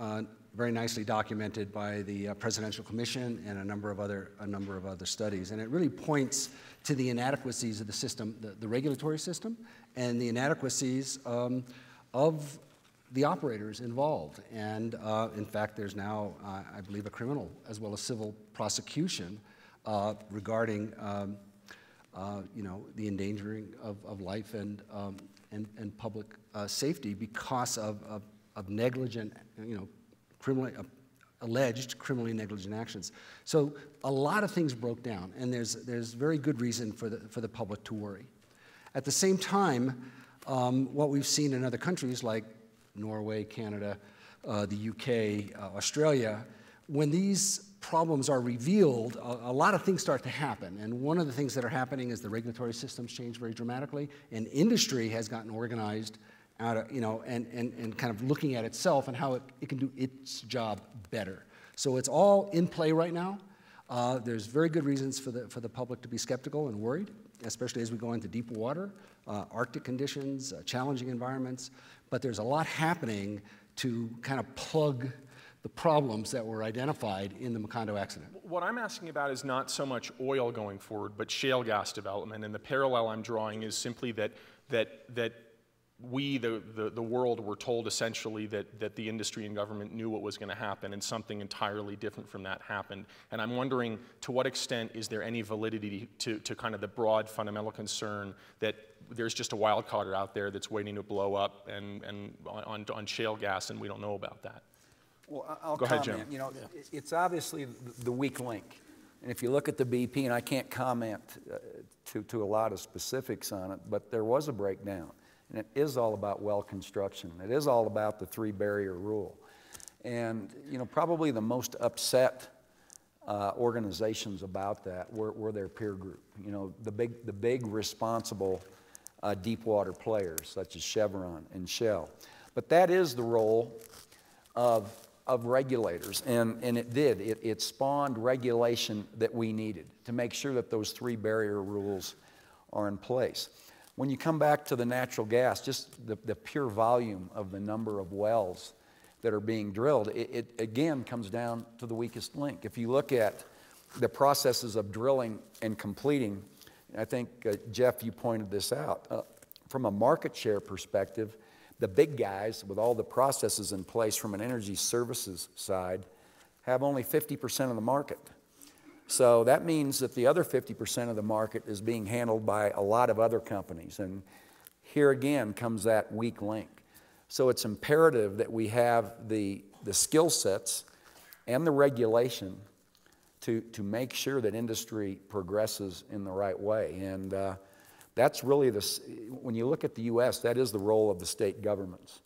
very nicely documented by the Presidential Commission and a number of other studies. And it really points to the inadequacies of the system, the regulatory system, and the inadequacies of the operators involved. And in fact, there's now, I believe, a criminal as well as civil prosecution regarding the endangering of life and public safety because of negligent, alleged criminally negligent actions. So a lot of things broke down, and there's very good reason for the public to worry. At the same time, what we've seen in other countries like Norway, Canada, the UK, Australia, when these problems are revealed, a lot of things start to happen. And one of the things that are happening is the regulatory systems change very dramatically, and industry has gotten organized out of, and kind of looking at itself and how it can do its job better. So it's all in play right now. There's very good reasons for the public to be skeptical and worried, especially as we go into deep water, Arctic conditions, challenging environments. But there's a lot happening to kind of plug the problems that were identified in the Macondo accident. What I'm asking about is not so much oil going forward, but shale gas development. And the parallel I'm drawing is simply that we, the world, were told essentially that the industry and government knew what was going to happen, and something entirely different from that happened. And I'm wondering, to what extent is there any validity to kind of the broad fundamental concern that there's just a wild card out there that's waiting to blow up and on shale gas, and we don't know about that? Well, I'll Go comment. ahead, Jim. It's obviously the weak link. And if you look at the BP, and I can't comment to a lot of specifics on it, but there was a breakdown. And it is all about well construction. It is all about the 3-barrier rule. And probably the most upset organizations about that. We're their peer group. You know, the big responsible deep water players such as Chevron and Shell. But that is the role of regulators, and it did. It spawned regulation that we needed to make sure that those 3 barrier rules are in place. When you come back to the natural gas, just the pure volume of the number of wells that are being drilled, it again comes down to the weakest link. If you look at the processes of drilling and completing, I think, Jeff, you pointed this out, from a market share perspective, the big guys with all the processes in place from an energy services side have only 50% of the market. So that means that the other 50% of the market is being handled by a lot of other companies. And here again comes that weak link. So it's imperative that we have the skill sets and the regulation to make sure that industry progresses in the right way. And that's really when you look at the U.S., that is the role of the state governments.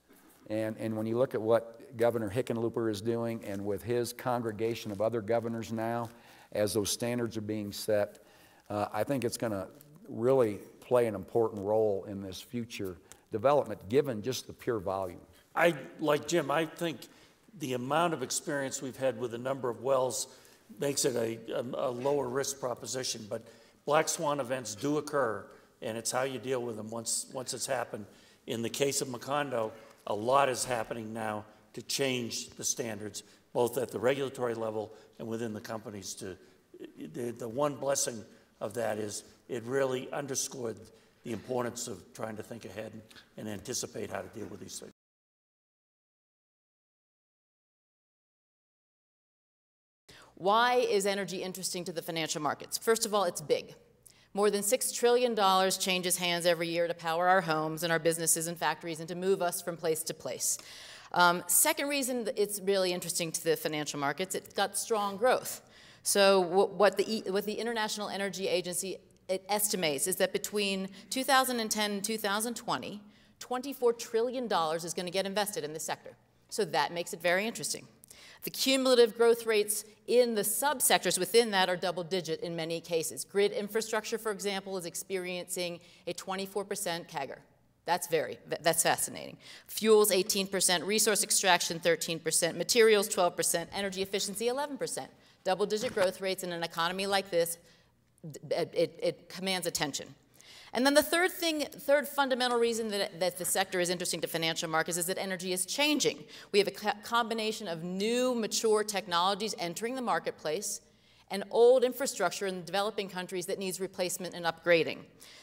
And when you look at what Governor Hickenlooper is doing and with his congregation of other governors now, as those standards are being set, I think it's going to really play an important role in this future development, given just the pure volume. Like Jim, I think the amount of experience we've had with a number of wells makes it a lower risk proposition, but black swan events do occur, and it's how you deal with them once it's happened. In the case of Macondo, a lot is happening now to change the standards, both at the regulatory level and within the companies. The one blessing of that is it really underscored the importance of trying to think ahead and anticipate how to deal with these things. Why is energy interesting to the financial markets? First of all, it's big. More than $6 trillion changes hands every year to power our homes and our businesses and factories and to move us from place to place. Second reason that it's really interesting to the financial markets, it's got strong growth. So what the International Energy Agency estimates is that between 2010 and 2020, $24 trillion is going to get invested in this sector. So that makes it very interesting. The cumulative growth rates in the subsectors within that are double-digit in many cases. Grid infrastructure, for example, is experiencing a 24% CAGR. That's fascinating. Fuels, 18%, resource extraction, 13%, materials, 12%, energy efficiency, 11%. Double-digit growth rates in an economy like this, it commands attention. And then the third fundamental reason that the sector is interesting to financial markets is that energy is changing. We have a combination of new, mature technologies entering the marketplace and old infrastructure in developing countries that needs replacement and upgrading.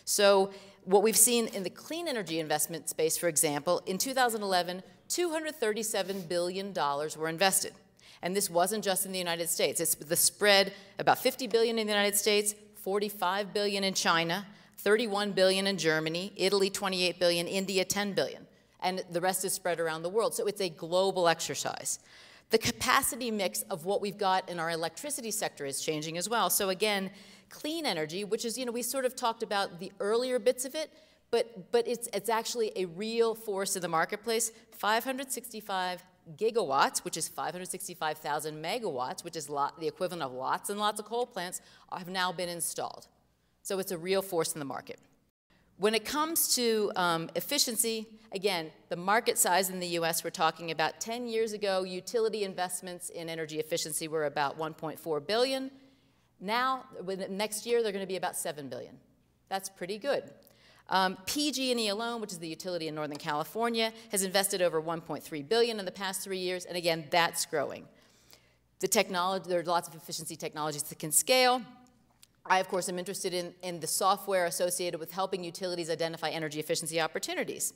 So what we've seen in the clean energy investment space, for example, in 2011, $237 billion were invested. And this wasn't just in the United States. It's the spread, about $50 billion in the United States, $45 billion in China, $31 billion in Germany, Italy $28 billion, India $10 billion. And the rest is spread around the world. So it's a global exercise. The capacity mix of what we've got in our electricity sector is changing as well. So again, clean energy, which is, we sort of talked about the earlier bits of it, but it's actually a real force in the marketplace. 565 gigawatts, which is 565,000 megawatts, which is the equivalent of lots and lots of coal plants, have now been installed. So it's a real force in the market. When it comes to efficiency, again, the market size in the US, we're talking about 10 years ago, utility investments in energy efficiency were about $1.4 billion. Now, next year, they're going to be about $7 billion. That's pretty good. PG&E alone, which is the utility in Northern California, has invested over $1.3 billion in the past 3 years, and again, that's growing. There are lots of efficiency technologies that can scale. I, of course, am interested in the software associated with helping utilities identify energy efficiency opportunities.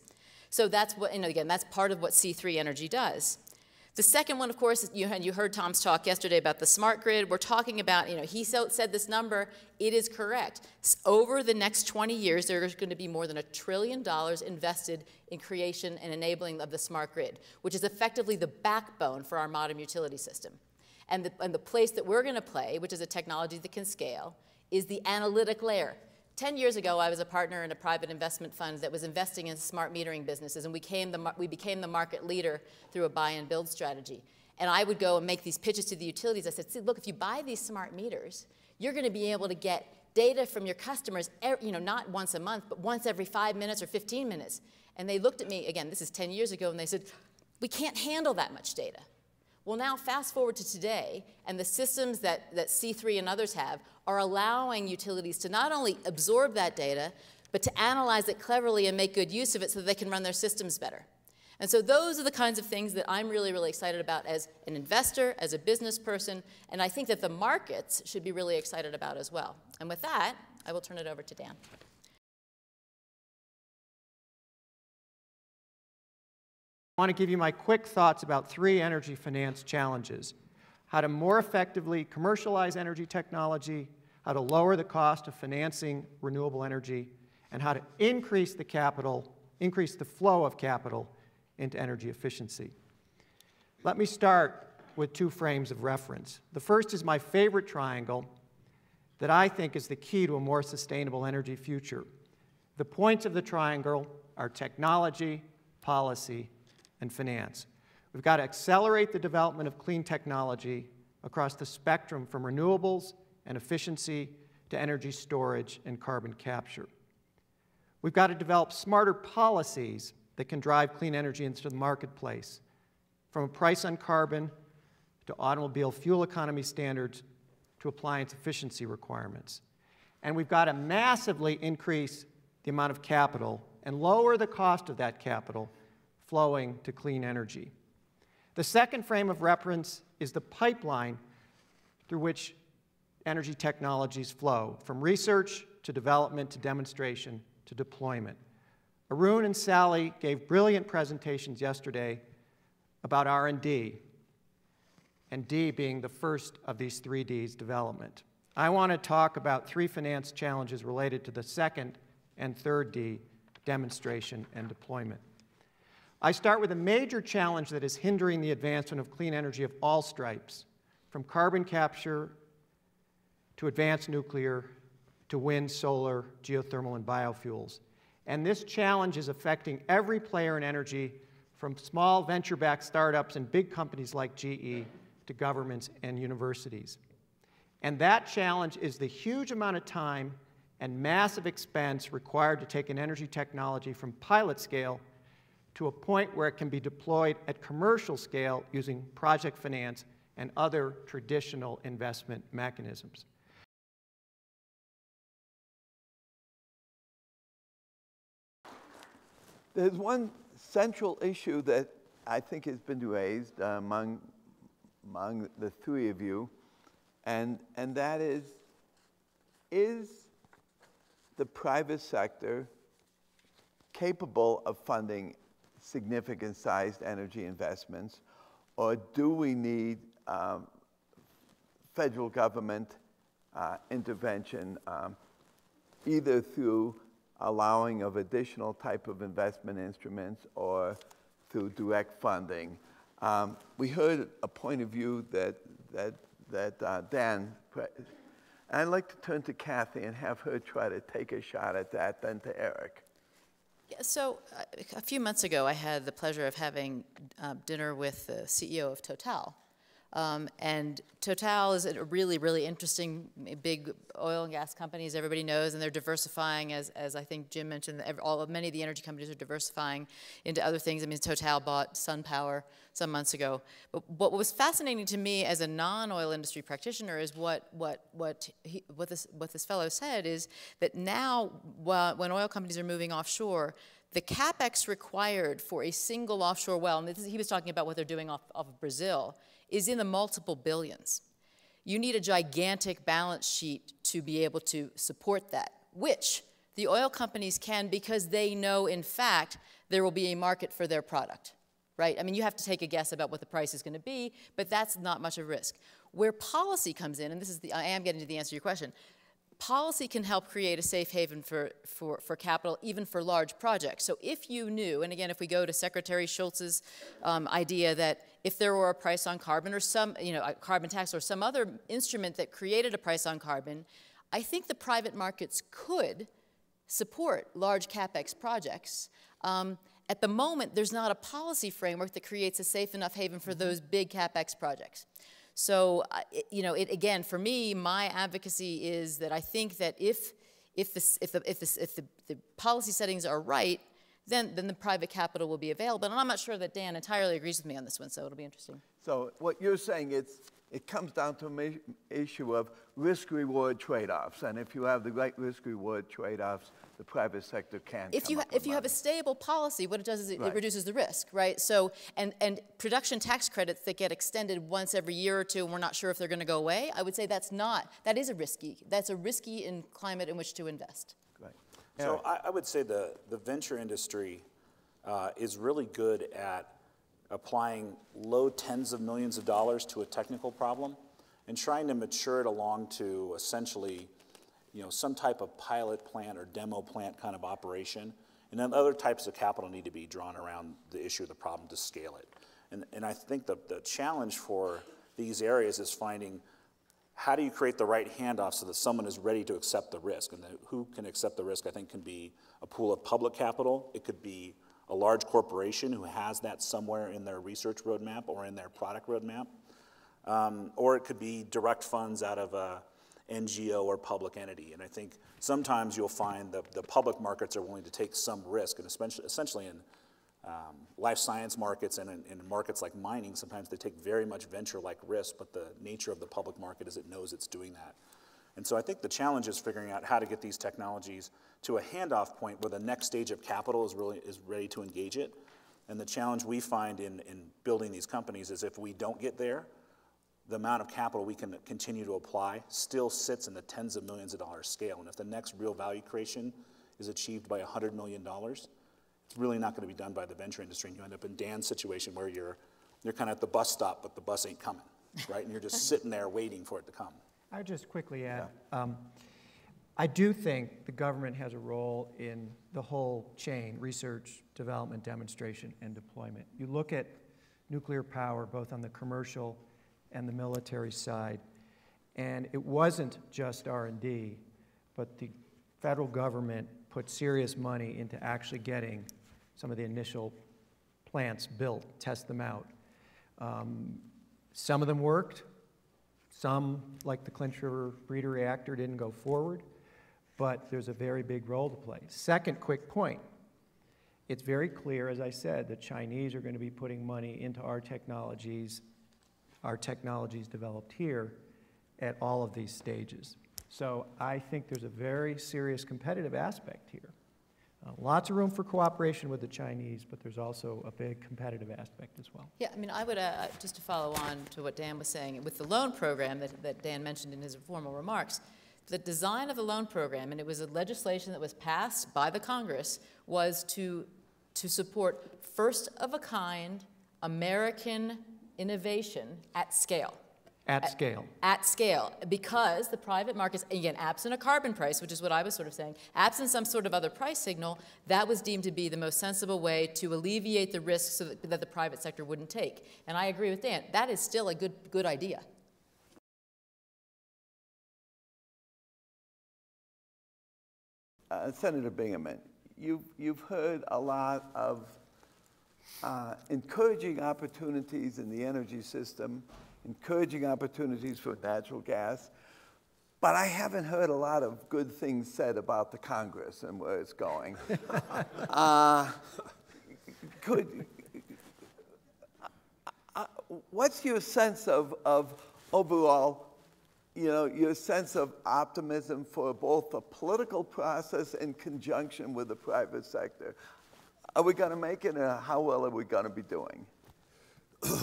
So that's what, again, that's part of what C3 Energy does. The second one, of course, you heard Tom's talk yesterday about the smart grid. We're talking about, he said this number, it is correct. Over the next 20 years, there's going to be more than $1 trillion invested in creation and enabling of the smart grid, which is effectively the backbone for our modern utility system. And the place that we're going to play, which is a technology that can scale, is the analytic layer. 10 years ago, I was a partner in a private investment fund that was investing in smart metering businesses, and we became the market leader through a buy and build strategy. And I would go and make these pitches to the utilities. I said, see, look, if you buy these smart meters, you're going to be able to get data from your customers, not once a month, but once every 5 minutes or 15 minutes. And they looked at me, again, this is 10 years ago, and they said, we can't handle that much data. Well, now fast forward to today, and the systems that C3 and others have are allowing utilities to not only absorb that data, but to analyze it cleverly and make good use of it so that they can run their systems better. And so those are the kinds of things that I'm really, really excited about as an investor, as a business person, and I think that the markets should be really excited about as well. And with that, I will turn it over to Dan. I want to give you my quick thoughts about 3 energy finance challenges: how to more effectively commercialize energy technology, how to lower the cost of financing renewable energy, and how to increase the flow of capital into energy efficiency. Let me start with 2 frames of reference. The first is my favorite triangle that I think is the key to a more sustainable energy future. The points of the triangle are technology, policy, and finance. We've got to accelerate the development of clean technology across the spectrum from renewables and efficiency to energy storage and carbon capture. We've got to develop smarter policies that can drive clean energy into the marketplace, from a price on carbon to automobile fuel economy standards to appliance efficiency requirements. And we've got to massively increase the amount of capital and lower the cost of that capital flowing to clean energy. The second frame of reference is the pipeline through which energy technologies flow, from research to development to demonstration to deployment. Arun and Sally gave brilliant presentations yesterday about R&D, and D being the first of these 3 Ds, development. I want to talk about 3 finance challenges related to the second and third D, demonstration and deployment. I start with a major challenge that is hindering the advancement of clean energy of all stripes, from carbon capture to advanced nuclear to wind, solar, geothermal, and biofuels. And this challenge is affecting every player in energy, from small venture-backed startups and big companies like GE to governments and universities. And that challenge is the huge amount of time and massive expense required to take an energy technology from pilot scale to a point where it can be deployed at commercial scale using project finance and other traditional investment mechanisms. There's one central issue that I think has been raised among the 3 of you, and that is the private sector capable of funding significant-sized energy investments, or do we need federal government intervention, either through allowing of additional type of investment instruments or through direct funding? We heard a point of view that Dan, I'd like to turn to Kathy and have her try to take a shot at that, then to Eric. Yeah, so a few months ago, I had the pleasure of having dinner with the CEO of Total. And Total is a really, really interesting big oil and gas company, as everybody knows, and they're diversifying, as I think Jim mentioned. Many of the energy companies are diversifying into other things. I mean, Total bought SunPower some months ago. But what was fascinating to me as a non-oil industry practitioner is what this fellow said is that now, when oil companies are moving offshore, the capex required for a single offshore well, and he was talking about what they're doing off of Brazil, is in the multiple billions. You need a gigantic balance sheet to be able to support that, which the oil companies can, because they know, in fact, there will be a market for their product, right? I mean, you have to take a guess about what the price is going to be, but that's not much of a risk. Where policy comes in, and this is I am getting to the answer to your question, policy can help create a safe haven for capital, even for large projects. So if you knew, and again, if we go to Secretary Schultz's idea that if there were a price on carbon or a carbon tax or some other instrument that created a price on carbon, I think the private markets could support large capex projects. at the moment, there's not a policy framework that creates a safe enough haven for those big CapEx projects. So, you know, again, for me, my advocacy is that I think that if the policy settings are right, then the private capital will be available. And I'm not sure that Dan entirely agrees with me on this one, so it'll be interesting. So what you're saying is it comes down to an issue of risk-reward trade-offs, and if you have the right risk-reward trade-offs, the private sector can. If you have a stable policy, what it does is it reduces the risk, right? So and production tax credits that get extended once every year or two, and we're not sure if they're going to go away. I would say that's a risky in climate in which to invest. Right. So I would say the venture industry is really good at applying low tens of millions of dollars to a technical problem and trying to mature it along to essentially, you know, some type of pilot plant or demo plant kind of operation. And then other types of capital need to be drawn around the issue of the problem to scale it. And I think the challenge for these areas is finding how do you create the right handoff so that someone is ready to accept the risk? And who can accept the risk, I think, can be a pool of public capital. It could be a large corporation who has that somewhere in their research roadmap or in their product roadmap. Or it could be direct funds out of a NGO or public entity. And I think sometimes you'll find that the public markets are willing to take some risk, and essentially in life science markets and in markets like mining, sometimes they take very much venture-like risk, but the nature of the public market is it knows it's doing that. And so I think the challenge is figuring out how to get these technologies to a handoff point where the next stage of capital is ready to engage it. And the challenge we find in building these companies is if we don't get there, the amount of capital we can continue to apply still sits in the tens of millions of dollars scale. And if the next real value creation is achieved by $100 million, it's really not going to be done by the venture industry. And you end up in Dan's situation where you're kind of at the bus stop, but the bus ain't coming, right? And you're just sitting there waiting for it to come. I would just quickly add, I do think the government has a role in the whole chain, research, development, demonstration, and deployment. You look at nuclear power, both on the commercial and the military side, and it wasn't just R&D, but the federal government put serious money into actually getting some of the initial plants built, test them out. Some of them worked. Some, like the Clincher breeder reactor, didn't go forward, but there's a very big role to play. Second quick point, it's very clear, as I said, the Chinese are going to be putting money into our technologies developed here at all of these stages. So I think there's a very serious competitive aspect here. Lots of room for cooperation with the Chinese, but there's also a big competitive aspect as well. Yeah, I mean, I would, just to follow on to what Dan was saying, with the loan program that Dan mentioned in his formal remarks, the design of the loan program, and it was a legislation that was passed by the Congress, was to support first-of-a-kind American innovation at scale. At scale. At scale, because the private markets, again, absent a carbon price, which is what I was sort of saying, absent some sort of other price signal, that was deemed to be the most sensible way to alleviate the risks so that the private sector wouldn't take. And I agree with Dan, that is still a good idea. Senator Bingaman, you've heard a lot of encouraging opportunities in the energy system, encouraging opportunities for natural gas, but I haven't heard a lot of good things said about the Congress and where it's going. What's your sense of overall, you know, your sense of optimism for both the political process in conjunction with the private sector? Are we going to make it, or how well are we going to be doing?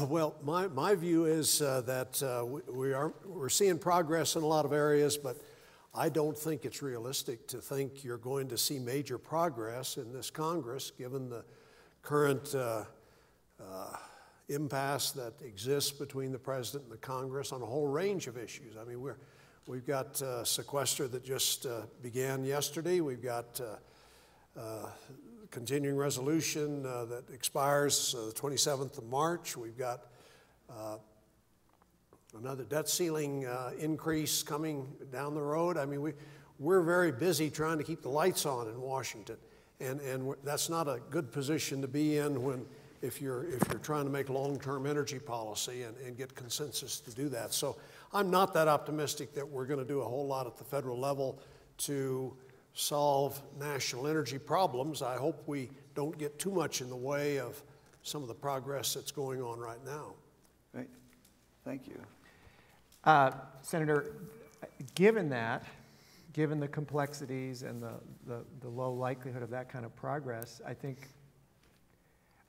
Well, my view is that we're seeing progress in a lot of areas, but I don't think it's realistic to think you're going to see major progress in this Congress, given the current impasse that exists between the President and the Congress on a whole range of issues. I mean, we've got sequester that just began yesterday. We've got continuing resolution that expires the 27th of March. We've got another debt ceiling increase coming down the road. I mean, we're very busy trying to keep the lights on in Washington. And that's not a good position to be in when, if you're trying to make long-term energy policy and get consensus to do that. So I'm not that optimistic that we're going to do a whole lot at the federal level to solve national energy problems. I hope we don't get too much in the way of some of the progress that's going on right now. Right. Thank you. Senator, given that, given the complexities and the low likelihood of that kind of progress, I think,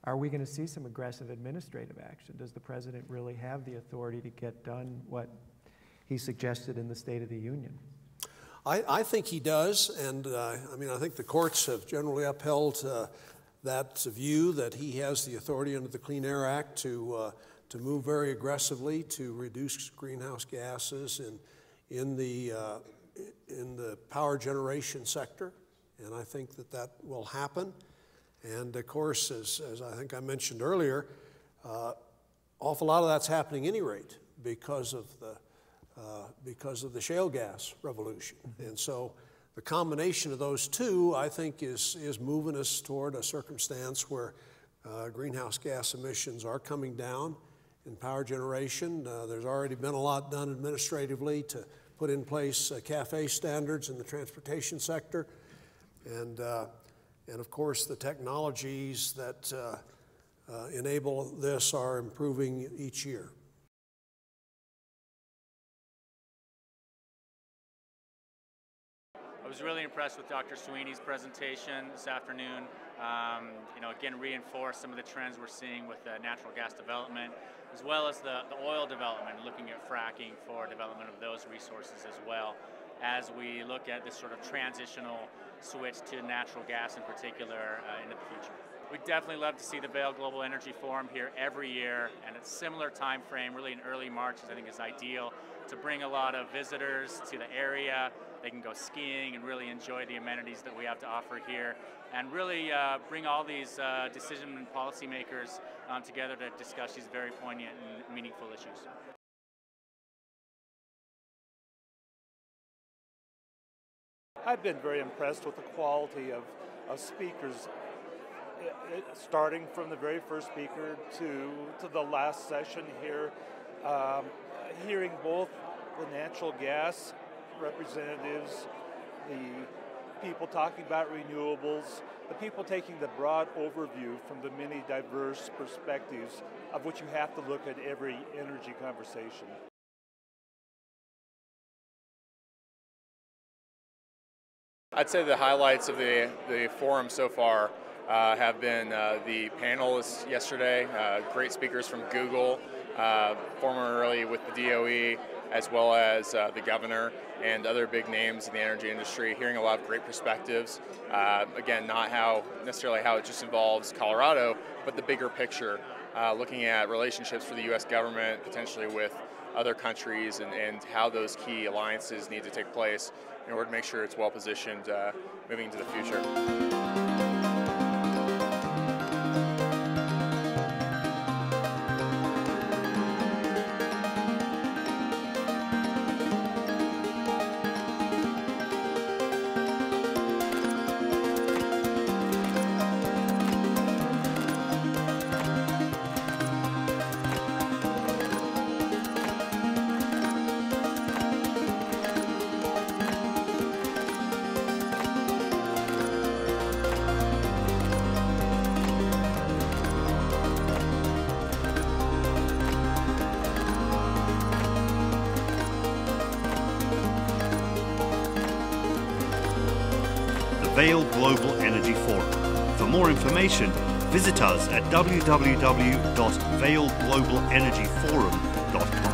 are we going to see some aggressive administrative action? Does the president really have the authority to get done what he suggested in the State of the Union? I think he does, and I mean, I think the courts have generally upheld that view that he has the authority under the Clean Air Act to move very aggressively to reduce greenhouse gases in the power generation sector, and I think that will happen. And of course, as I think I mentioned earlier, awful lot of that's happening at any rate because of the shale gas revolution. And so the combination of those two, I think, is moving us toward a circumstance where greenhouse gas emissions are coming down in power generation. There's already been a lot done administratively to put in place CAFE standards in the transportation sector. And of course, the technologies that enable this are improving each year. I was really impressed with Dr. Sweeney's presentation this afternoon. You know, again, reinforced some of the trends we're seeing with natural gas development, as well as the oil development, looking at fracking for development of those resources as well, as we look at this sort of transitional switch to natural gas in particular into the future. We'd definitely love to see the Vail Global Energy Forum here every year, and at a similar time frame, really in early March, I think is ideal to bring a lot of visitors to the area. They can go skiing and really enjoy the amenities that we have to offer here, and really bring all these decision and policymakers together to discuss these very poignant and meaningful issues. I've been very impressed with the quality of speakers, starting from the very first speaker to the last session here, hearing both the natural gas representatives, the people talking about renewables, the people taking the broad overview from the many diverse perspectives of which you have to look at every energy conversation. I'd say the highlights of the forum so far have been the panelists yesterday, great speakers from Google, formerly with the DOE, as well as the governor and other big names in the energy industry, hearing a lot of great perspectives. Again, not necessarily how it just involves Colorado, but the bigger picture, looking at relationships for the U.S. government, potentially with other countries, and how those key alliances need to take place in order to make sure it's well positioned moving into the future. Vail Global Energy Forum. For more information, visit us at www.vailglobalenergyforum.com.